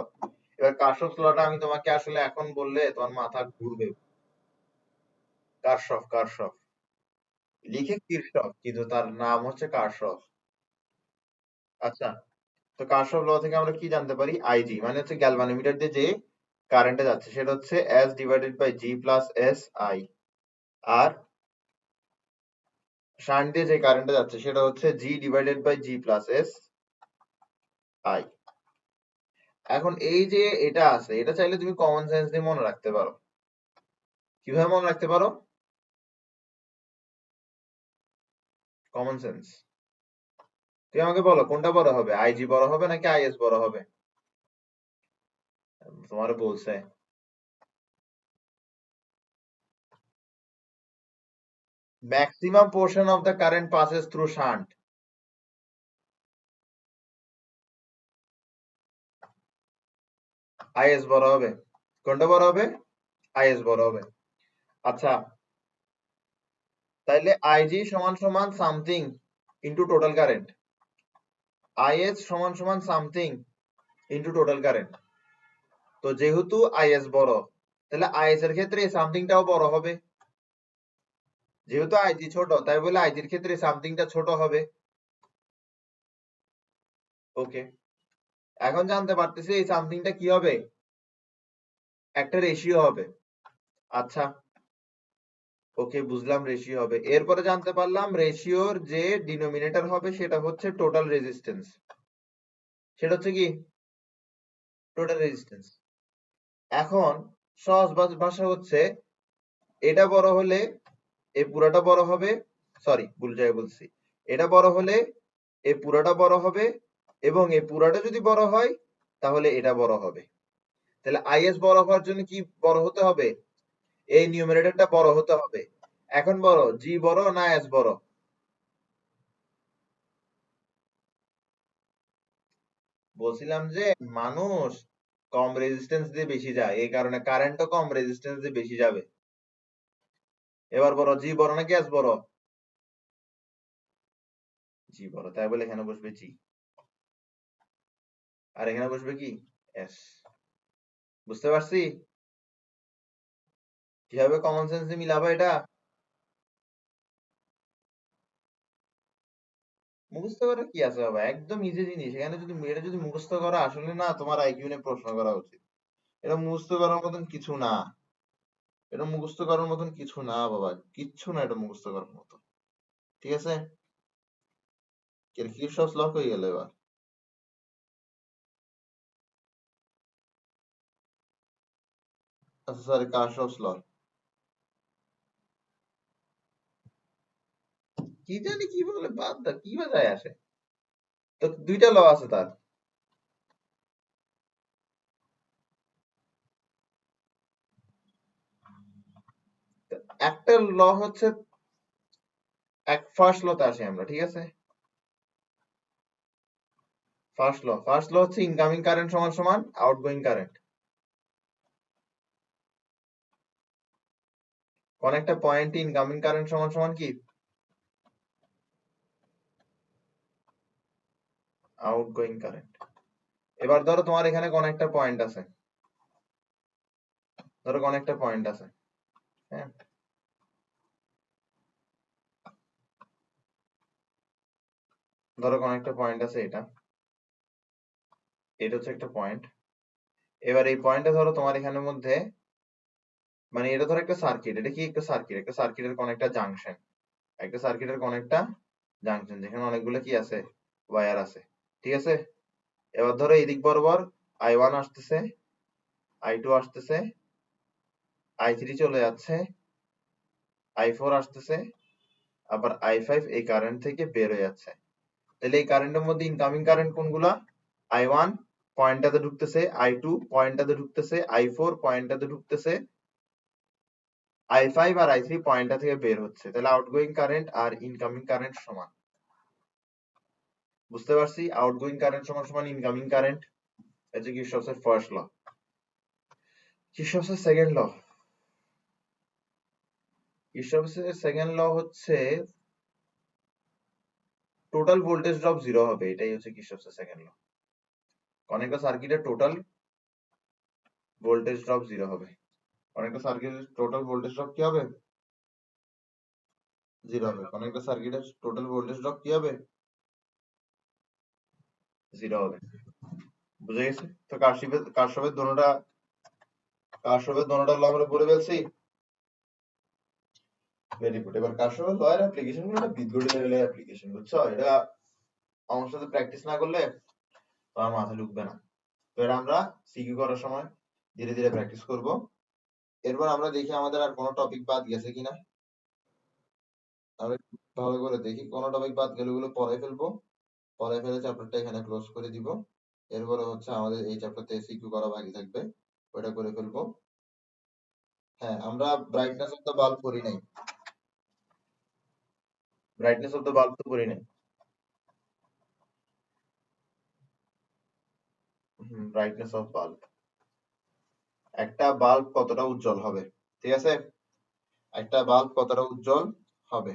এবার কার্শফস লটা আমি তোমাকে আসলে এখন বললে তোমার মাথা ঘুরবে। কার্শফ লিখে কিরশফ, কিন্তু তার নাম হচ্ছে কার্শফ। আচ্ছা, তো কার্শফ ল থেকে আমরা কি জানতে পারি? আইজি মানে হচ্ছে গ্যালভানোমিটার দিয়ে যে কারেন্টে যাচ্ছে সেটা হচ্ছে S divided by G plus S I, আর শান্ট দিয়ে যে কারেন্টে যাচ্ছে সেটা হচ্ছে G divided by G plus S I. এখন এই যে এটা আছে, এটা চাইলে তুমি কমন সেন্স দিয়ে মনে রাখতে পারো। কিভাবে মনে রাখতে পারো? Common sense. তুমি আমাকে বলো কোনটা বড় হবে, আইজি বড় হবে নাকি আইএস বড় হবে? তোমার বলছে maximum portion of the current passes through shunt. Is বড় হবে। কোনটা বড় হবে? আইএস বড় হবে। আচ্ছা, তাইলে আইজি সমান সমান something into total current, is সমান সমান সামথিং ইনটু টোটাল কারেন্ট। তো যেহেতু আইএস বড়, তাহলে আইএস এর ক্ষেত্রে এই সামথিংটাও বড় হবে। যেহেতু আইজি ছোট তাই বলে আইজির ক্ষেত্রে সামথিংটা ছোট হবে। ওকে, এখন জানতে পারতেছি এই সামথিংটা কি হবে, একটা রেশিও হবে। আচ্ছা, ওকে বুঝলাম রেশিও হবে। এরপরে জানতে পারলাম রেশিওর যে ডিনোমিনেটর হবে সেটা হচ্ছে টোটাল রেজিস্ট্যান্স। সেটা হচ্ছে কি টোটাল রেজিস্ট্যান্স। এখন সহজ ভাষা হচ্ছে এটা বড় হলে এই পুরাটা বড় হবে, সরি ভুল জায়গায় বলছি, এটা বড় হলে এই পুরাটা বড় হবে, এবং এই পুরাটা যদি বড় হয় তাহলে এটা বড় হবে। তাহলে আইএস বড় হওয়ার জন্য কি বড় হতে হবে, এই নিউমারেটরটা বড় হতে হবে। এখন বড় জি বড় না এস বড়? বলছিলাম যে মানুষ কম রেজিস্ট্যান্স দিয়ে বেশি যায়, এই কারণে কারেন্টও কম রেজিস্ট্যান্স দিয়ে বেশি যাবে। এবার বড় জি বড় না গ্যাস বড়? জি বড়, তাই বলে এখানে বসবে জি, আর এখানে বসবে কি এস। বুঝতে পারছি কিভাবে কমন সেন্স দিয়ে মিলাবো এটা। মুখস্থ করা কি আছে বাবা, একদম ইজি জিনিস। এখানে যদি এটা যদি মুখস্থ করা আসলে না, তোমার আইকিউ নিয়ে প্রশ্ন করা উচিত। এটা মুখস্থ করার মতন কিছু না, এটা মুখস্থ করার মতন কিছু না বাবা, কিচ্ছু না এটা মুখস্থ করার মতো। ঠিক আছে, কিরশফস ল হয়ে গেল এবার। আচ্ছা সরি, কার্শফস ল, কি জানি কি বলে, বাদ দা, কি বা যায় আসে। তো দুইটা ল আছে তার। তো একটা ল হচ্ছে, এক ফার্স্ট লতে আসি আমরা, ঠিক আছে। ফার্স্ট ল হচ্ছে ইনকামিং কারেন্ট সমান সমান আউটগোয়িং কারেন্ট। কোন একটা পয়েন্টে ইনকামিং কারেন্ট সমান সমান কি আউটগোয়িং কারেন্ট। এবার ধরো তোমার এখানে কোন একটা পয়েন্ট আছে, ধরো কোন একটা পয়েন্ট আছে, হ্যাঁ, ধরো কোন একটা পয়েন্ট আছে, এটা এটা হচ্ছে একটা পয়েন্ট। এবার এই পয়েন্টটা ধরো তোমার এখানের মধ্যে, মানে এটা ধরো একটা সার্কিট, এটা কি একটা সার্কিট, একটা সার্কিটের কোন একটা জাংশন, একটা সার্কিটের কোন একটা জাংশন যেখানে অনেকগুলো কি আছে ওয়্যার আছে, ঠিক আছে। এবার ধরো এদিক বরাবর I1 আসতেছে, I2 আসতেছে, I3 চলে যাচ্ছে, I4 আসতেছে, আবার I5 এই কারেন্ট থেকে বের হয়ে যাচ্ছে। তাহলে এই কারেন্টের মধ্যে ইনকামিং কারেন্ট কোনগুলা, I1 পয়েন্টটাতে ঢুকতেছে, I2 পয়েন্টটাতে ঢুকতেছে, I4 পয়েন্টটাতে ঢুকতেছে, I5 আর I3 পয়েন্টটা থেকে বের হচ্ছে। তাহলে আউটগোয়িং কারেন্ট আর ইনকামিং কারেন্ট সমান। বুঝতে পারছি, আউটগোয়িং কারেন্ট সমান সমান ইনকামিং কারেন্ট। এই যে কিরশফের ফার্স্ট ল। কিরশফের সেকেন্ড ল, কিরশফের সেকেন্ড ল হচ্ছে টোটাল ভোল্টেজ ড্রপ জিরো হবে, এটাই হচ্ছে কিরশফের সেকেন্ড ল। কোন একটা সার্কিটের টোটাল ভোল্টেজ ড্রপ জিরো হবে, কোন একটা সার্কিটের টোটাল ভোল্টেজ ড্রপ কি হবে, জিরো হবে। কোন একটা সার্কিটের টোটাল ভোল্টেজ ড্রপ কি হবে, জিরো হবে। বুঝে গেছে তো, কার্শফের দোনোটা ল আমরা পড়ে ফেলছি। Very good. এবার কার্শফের ল এর অ্যাপ্লিকেশন গুলো একটা বিদ্যুৎ লেভেলের অ্যাপ্লিকেশন, বুঝছো, এটা আমার সাথে প্র্যাকটিস না করলে তোমার মাথায় ঢুকবে না। তো এটা আমরা সিকিউ করার সময় ধীরে ধীরে প্র্যাকটিস করব। এরপর আমরা দেখি আমাদের আর কোনো টপিক বাদ গেছে কিনা, আমরা একটু ভালো করে দেখি কোনো টপিক বাদ গেলে ওগুলো পরে ফেলবো, পরে ফেলে চ্যাপ্টারটা এখানে ক্লোজ করে দিব। এরপরে হচ্ছে আমাদের এই চ্যাপ্টারতে সিকিউ করা বাকি থাকবে, ওটা করে ফেলবো। হ্যাঁ, আমরা ব্রাইটনেস অফ দ্য বাল্ব করি নাই, ব্রাইটনেস অফ দ্য বাল্ব তো করি নাই। ব্রাইটনেস অফ বাল্ব, একটা বাল্ব কতটা উজ্জ্বল হবে, ঠিক আছে, একটা বাল্ব কতটা উজ্জ্বল হবে।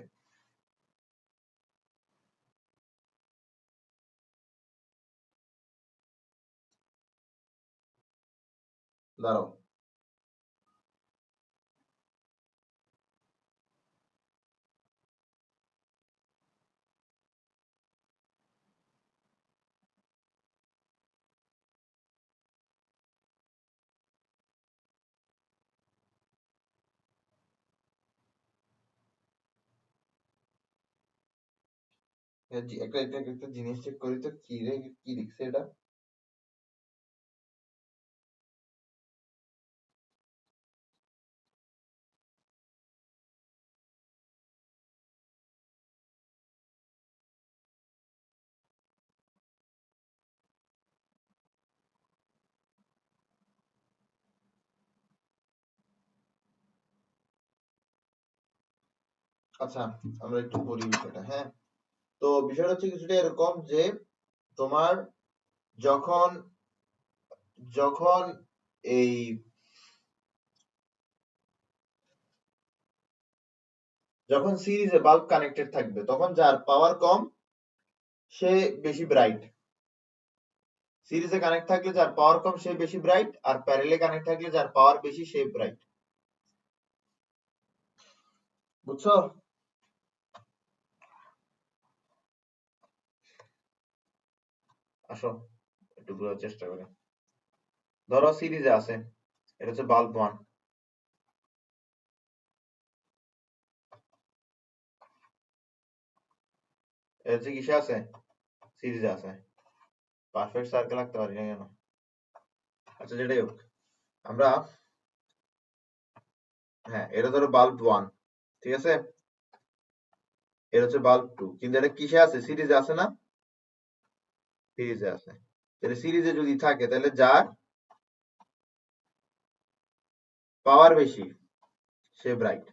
দাঁড়াও, একটা জিনিস চেক করি তো, কি রে, কি লিখছে এটা? আচ্ছা, আমরা একটু পড়ি বিষয়টা। হ্যাঁ, তো বিষয়টা হচ্ছে কিছুটা এরকম যে তোমার যখন যখন এই যখন সিরিজে বাল্ব কানেক্টেড থাকবে, তখন যার পাওয়ার কম সে বেশি ব্রাইট। সিরিজে কানেক্ট থাকলে যার পাওয়ার কম সে বেশি ব্রাইট, আর প্যারেলে কানেক্ট থাকলে যার পাওয়ার বেশি সে ব্রাইট। বুঝছো? আসো একটু বোঝার চেষ্টা করি। ধরো সিরিজে আছে, এটা হচ্ছে বাল্ব 1, এটা হচ্ছে কিসে আছে, সিরিজে আছে। পারফেক্ট সার্কেল আঁকতে পারি না কেন? আচ্ছা, যেটাই হোক, আমরা, হ্যাঁ, এটা ধরো বাল্ব 1, ঠিক আছে, এটা হচ্ছে বাল্ব 2, কিন্তু এটা কিসে আছে, সিরিজে আছে না? সিরিজে আছে। তাহলে সিরিজে যদি থাকে তাহলে যার পাওয়ার বেশি সে ব্রাইট,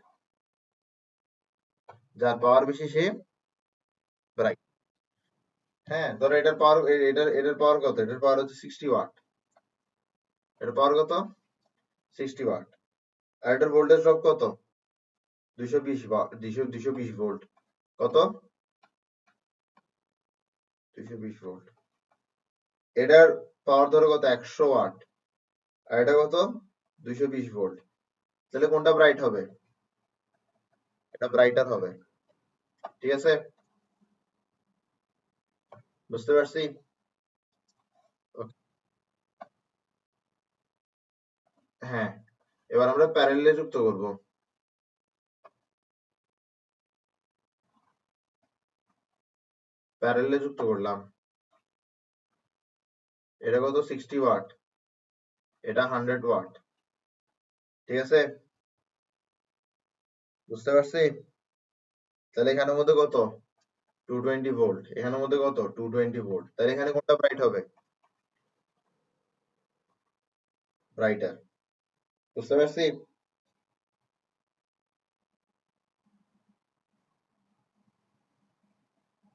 যার পাওয়ার বেশি সে ব্রাইট। হ্যাঁ, ধরো এটার পাওয়ার, এটার পাওয়ার কত, এটার পাওয়ার হচ্ছে 60 ওয়াট, এটার পাওয়ার কত, 60 ওয়াট। আর এটার ভোল্টেজ ড্রপ কত, 220 ভোল্ট। কত, 220 ভোল্ট। এটার পাওয়ার ধরো কত, 100 ওয়াট, আর এটা কত, 220 ভোল্ট। তাহলে কোনটা ব্রাইট হবে? এটা ব্রাইটার হবে। ঠিক আছে, বুঝতে পারছি? Okay, হ্যাঁ, এবার আমরা প্যারেলালে যুক্ত করব। প্যারেলালে যুক্ত করলাম, এটা কত, 60 ওয়াট, এটা 100 ওয়াট। ঠিক আছে, বুঝতে পারছি? তাহলে এখানের মধ্যে কত, 220 ভোল্ট, এখানের মধ্যে কত, 220 ভোল্ট। তাহলে এখানে কোনটা ব্রাইট হবে? ব্রাইটার। বুঝতে পারছি?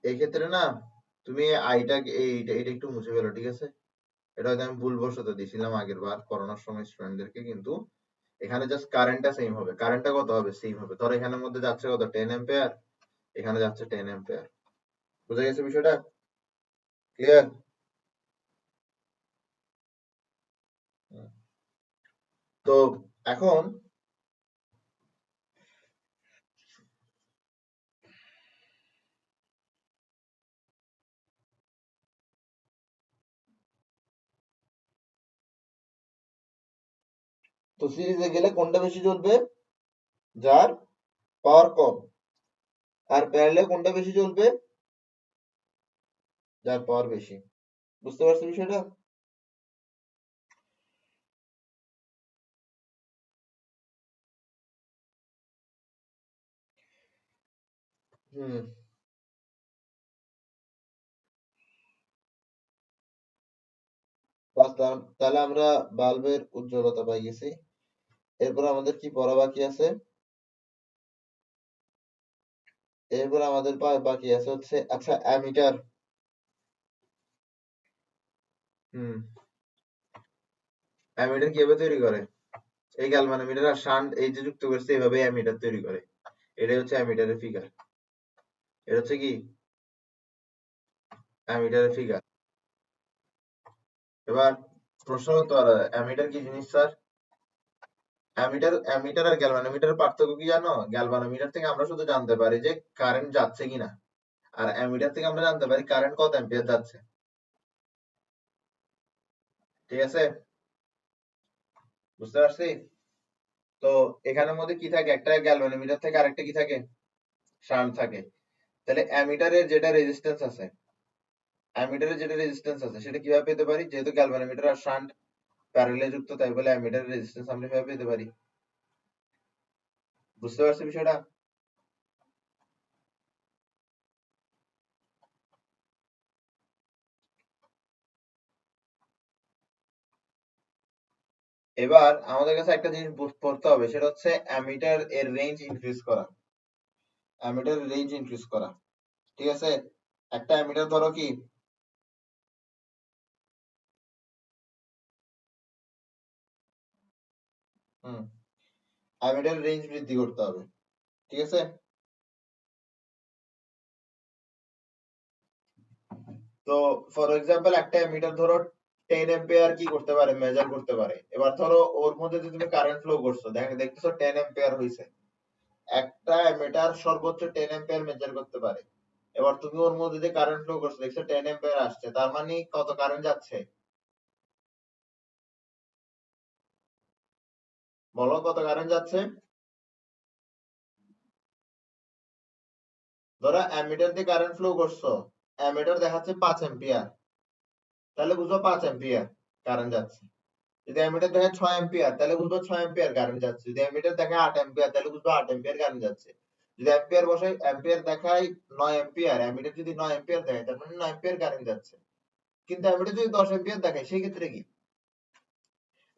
এই ক্ষেত্রে না, তুমি আইটা, এইটা এটা একটু মুছে ফেলো, ঠিক আছে? এটা হয়তো আমি ভুলবশত দিয়েছিলাম আগের বার পড়ানোর সময় স্টুডেন্টদেরকে, কিন্তু এখানে জাস্ট কারেন্টটা সেম হবে। কারেন্টটা কত হবে, সেম হবে। ধর এখানের মধ্যে যাচ্ছে কত, 10 অ্যাম্পিয়ার, এখানে যাচ্ছে 10 অ্যাম্পিয়ার। বুঝা গেছে বিষয়টা? ক্লিয়ার? তো এখন তো সিরিজে গেলে কোনটা বেশি চলবে, যার পাওয়ার কম। আর প্যারালালে কোনটা বেশি চলবে, যার পাওয়ার বেশি। বুঝতে পারছো বিষয়টা? হুম। বাস, তাহলে আমরা বাল্বের উজ্জ্বলতা পাই গেছি। এরপর আমাদের কি পড়া বাকি আছে? এরপর আমাদের বাকি আছে হচ্ছে, আচ্ছা, অ্যামিটার। হুম, অ্যামিটার কিভাবে তৈরি করে? এই গ্যালভানোমিটার আর শান্ট এই যে যুক্ত করছে, এইভাবে অ্যামিটার তৈরি করে। এটাই হচ্ছে অ্যামিটারের ফিগার। এটা হচ্ছে কি, অ্যামিটারের ফিগার। এবার প্রশ্ন হতে পারে, অ্যামিটার কি জিনিস স্যার? অ্যামিটার আর গ্যালভানোমিটারের পার্থক্য কি জানো? গ্যালভানোমিটার থেকে আমরা শুধু জানতে পারি যে কারেন্ট যাচ্ছে কিনা, আর অ্যামিটার থেকে আমরা জানতে পারি কারেন্ট কত অ্যাম্পিয়ার যাচ্ছে। ঠিক আছে, বুঝতে পারছি? তো এখানের মধ্যে কি থাকে, একটা গ্যালভানোমিটার থেকে আরেকটা কি থাকে, শান্ট থাকে। তাহলে অ্যামিটারের যেটা রেজিস্ট্যান্স আছে, সেটা কিভাবে পেতে পারি? যেহেতু গ্যালভানোমিটার আর শান্ট প্যারালালে যুক্ত, তাই বলে অ্যামিটারের রেজিস্ট্যান্স আমরা কিভাবে পেতে পারি? বুঝতে পারছি বিষয়টা? এবার আমাদের কাছে একটা জিনিস পড়তে হবে, সেটা হচ্ছে অ্যামিটার এর রেঞ্জ ইনক্রিজ করা। ঠিক আছে? একটা অ্যামিটার ধরো কি, হুম, অ্যামিটার রেঞ্জ বৃদ্ধি করতে হবে। ঠিক আছে? তো ফর এক্সাম্পল একটা অ্যামিটার ধরো 10 এম্পিয়ার কি করতে পারে, মেজার করতে পারে। এবার ধরো ওর মধ্যে যদি তুমি কারেন্ট ফ্লো করছো, দেখতেছো 10 এম্পিয়ার হইছে, একটা অ্যামিটার সর্বোচ্চ 10 এম্পিয়ার মেজার করতে পারে। এবার তুমি ওর মধ্যে যে কারেন্ট ফ্লো করছো, দেখছো 10 এম্পিয়ার আসছে, তার মানে কত কারেন্ট যাচ্ছে? বলো কত কারেন্ট যাচ্ছে? ধরো অ্যামিটার দিয়ে কারেন্ট ফ্লো করছো, অ্যামিটার দেখাচ্ছে 5 এম্পিয়ার, তাহলে বুঝো 5 এম্পিয়ার কারেন্ট যাচ্ছে। যদি অ্যামিটার দেখে 6 এম্পিয়ার, তাহলে বুঝবো 6 এম্পিয়ার কারেন্ট যাচ্ছে। যদি অ্যামিটার দেখে 8 এম্পিয়ার, তাহলে বুঝবো 8 এম্পিয়ার কারেন্ট যাচ্ছে। যদি অ্যাম্পিয়ার দেখায় 9 এম্পিয়ার, অ্যামিটার যদি 9 এম্পিয়ার দেখায়, তার মানে 9 এম্পিয়ার কারেন্ট যাচ্ছে। কিন্তু অ্যামিটার যদি 10 এম্পিয়ার দেখায়, সেই ক্ষেত্রে কি?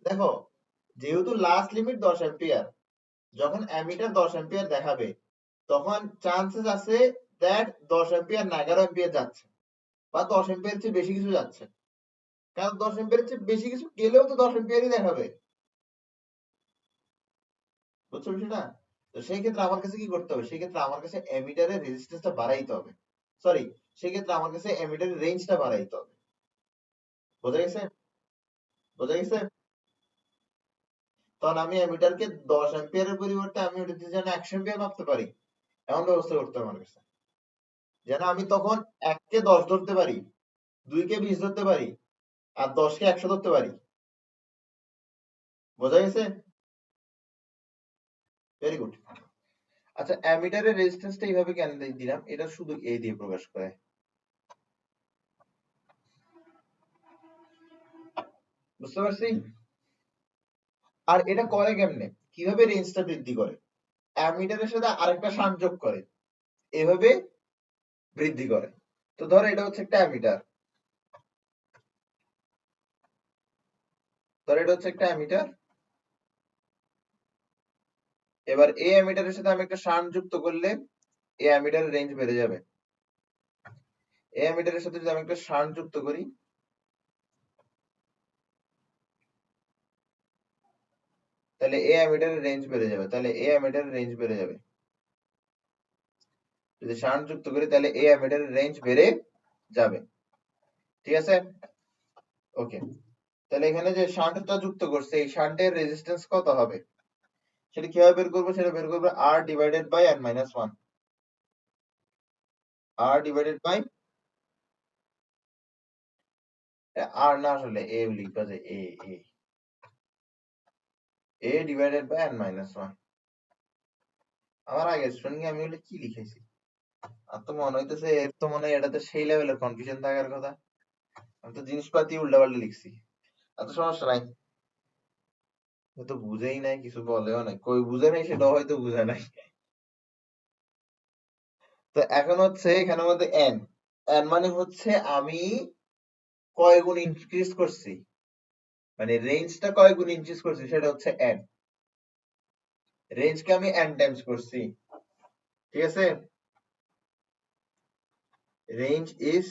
দেখো, যেহেতু লাস্ট লিমিট 10 এম্পিয়ার, যখন অ্যামিটার 10 এম্পিয়ার দেখাবে, তখন চান্সেস আছে দ্যাট 10 এম্পিয়ার না 11 এম্পিয়ার যাচ্ছে, বা 10 এম্পিয়ার চেয়ে বেশি কিছু যাচ্ছে। কারণ 10 এম্পিয়ার চেয়ে বেশি কিছু গেলেও তো 10 এম্পিয়ারই দেখাবে। বুঝছো বিষয়টা? তো সেই ক্ষেত্রে আমার কাছে কি করতে হবে? সেই ক্ষেত্রে আমার কাছে এমিটারের রেজিস্ট্যান্সটা বাড়াইতে হবে। সরি, সেই ক্ষেত্রে আমার কাছে এমিটারের রেঞ্জটা বাড়াইতে হবে। বোঝা গেছে? বোঝা গেছে? তখন আমি এমিটারকে 10 এম্পিয়ারের পরিবর্তে আমি ওটাতে যেন 100 এম্পিয়ার মাপতে পারি, এমন ব্যবস্থা করতে হবে আমার কাছে। যেন আমি তখন 1 কে 10 ধরতে পারি, 2 কে 20 ধরতে পারি, আর 10 কে 100 ধরতে পারি। বোঝা গেছে? Very good. আচ্ছা, অ্যামিটারের রেজিস্ট্যান্সটা এইভাবে কেন দিলাম? এটা শুধু এই দিয়ে প্রকাশ করে। বুঝতে পারছি? আর এটা করে কেমনে? কিভাবে রেঞ্জটা বৃদ্ধি করে? অ্যামিটারের সাথে আরেকটা শান্ট যোগ করে, এভাবে বৃদ্ধি করে। তো ধরো এটা হচ্ছে একটা অ্যামিটার, এবার এই অ্যামিটারের সাথে আমি একটা শান্ট যুক্ত করলে এই অ্যামিটারের রেঞ্জ বেড়ে যাবে। এই অ্যামিটারের সাথে যদি আমি একটা শান্ট যুক্ত করি, তাহলে এই অ্যামিটারের রেঞ্জ বেড়ে যাবে। যদি শান্ট যুক্ত করি, তাহলে এই অ্যামিটারের রেঞ্জ বেড়ে যাবে। ঠিক আছে? ওকে। তাহলে এখানে যে শান্টটা যুক্ত করছে, এই শান্টের রেজিস্ট্যান্স কত হবে? সেটা কিভাবে বের করবো? সেটা বের করবো R divided by n-1। R divided by, আর না, আসলে এ লিখবা যে এ ডিভাইডেড বাই n-1। আমার আগের সঙ্গে আমি বলে কি লিখেছি? আর তো মনে হইতেছে এর তো মনে হয় এটাতে সেই লেভেলের কনফিউশন থাকার কথা। আমি তো জিনিসপাতি উল্টাপাল্টা লিখছি। এত সমস্যা নাই, ও তো বুঝেই নাই, কিছু বলেও নাই, কই বুঝে নাই সেটা হয়তো বুঝে নাই। তো এখন হচ্ছে এখানের মধ্যে এন, মানে হচ্ছে আমি কয় গুণ ইনক্রিজ করছি, মানে রেঞ্জটা কয় গুণ ইনক্রিজ করছি, সেটা হচ্ছে এন। রেঞ্জকে আমি এন টাইমস করছি। ঠিক আছে? Range is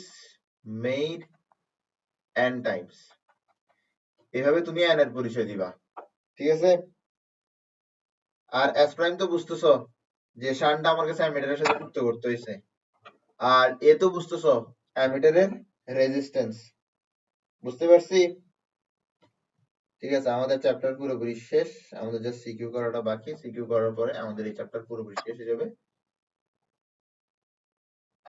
made N Times, এভাবে তুমি এন এর পরিচয় দিবা। ঠিক আছে? আর এস প্রাইম তো বুঝতেছো যে শানটা আমার কাছে অ্যামিটারের সাথে যুক্ত করতে হয়েছে। আর এ তো বুঝতেছো অ্যামিটারের রেজিস্ট্যান্স। বুঝতে পারছি? ঠিক আছে, আমাদের চ্যাপ্টার পুরোপুরি শেষ। আমাদের জাস্ট সিকিউ করাটা বাকি। সিকিউ করার পরে আমাদের এই চ্যাপ্টার পুরোপুরি শেষ হয়ে যাবে।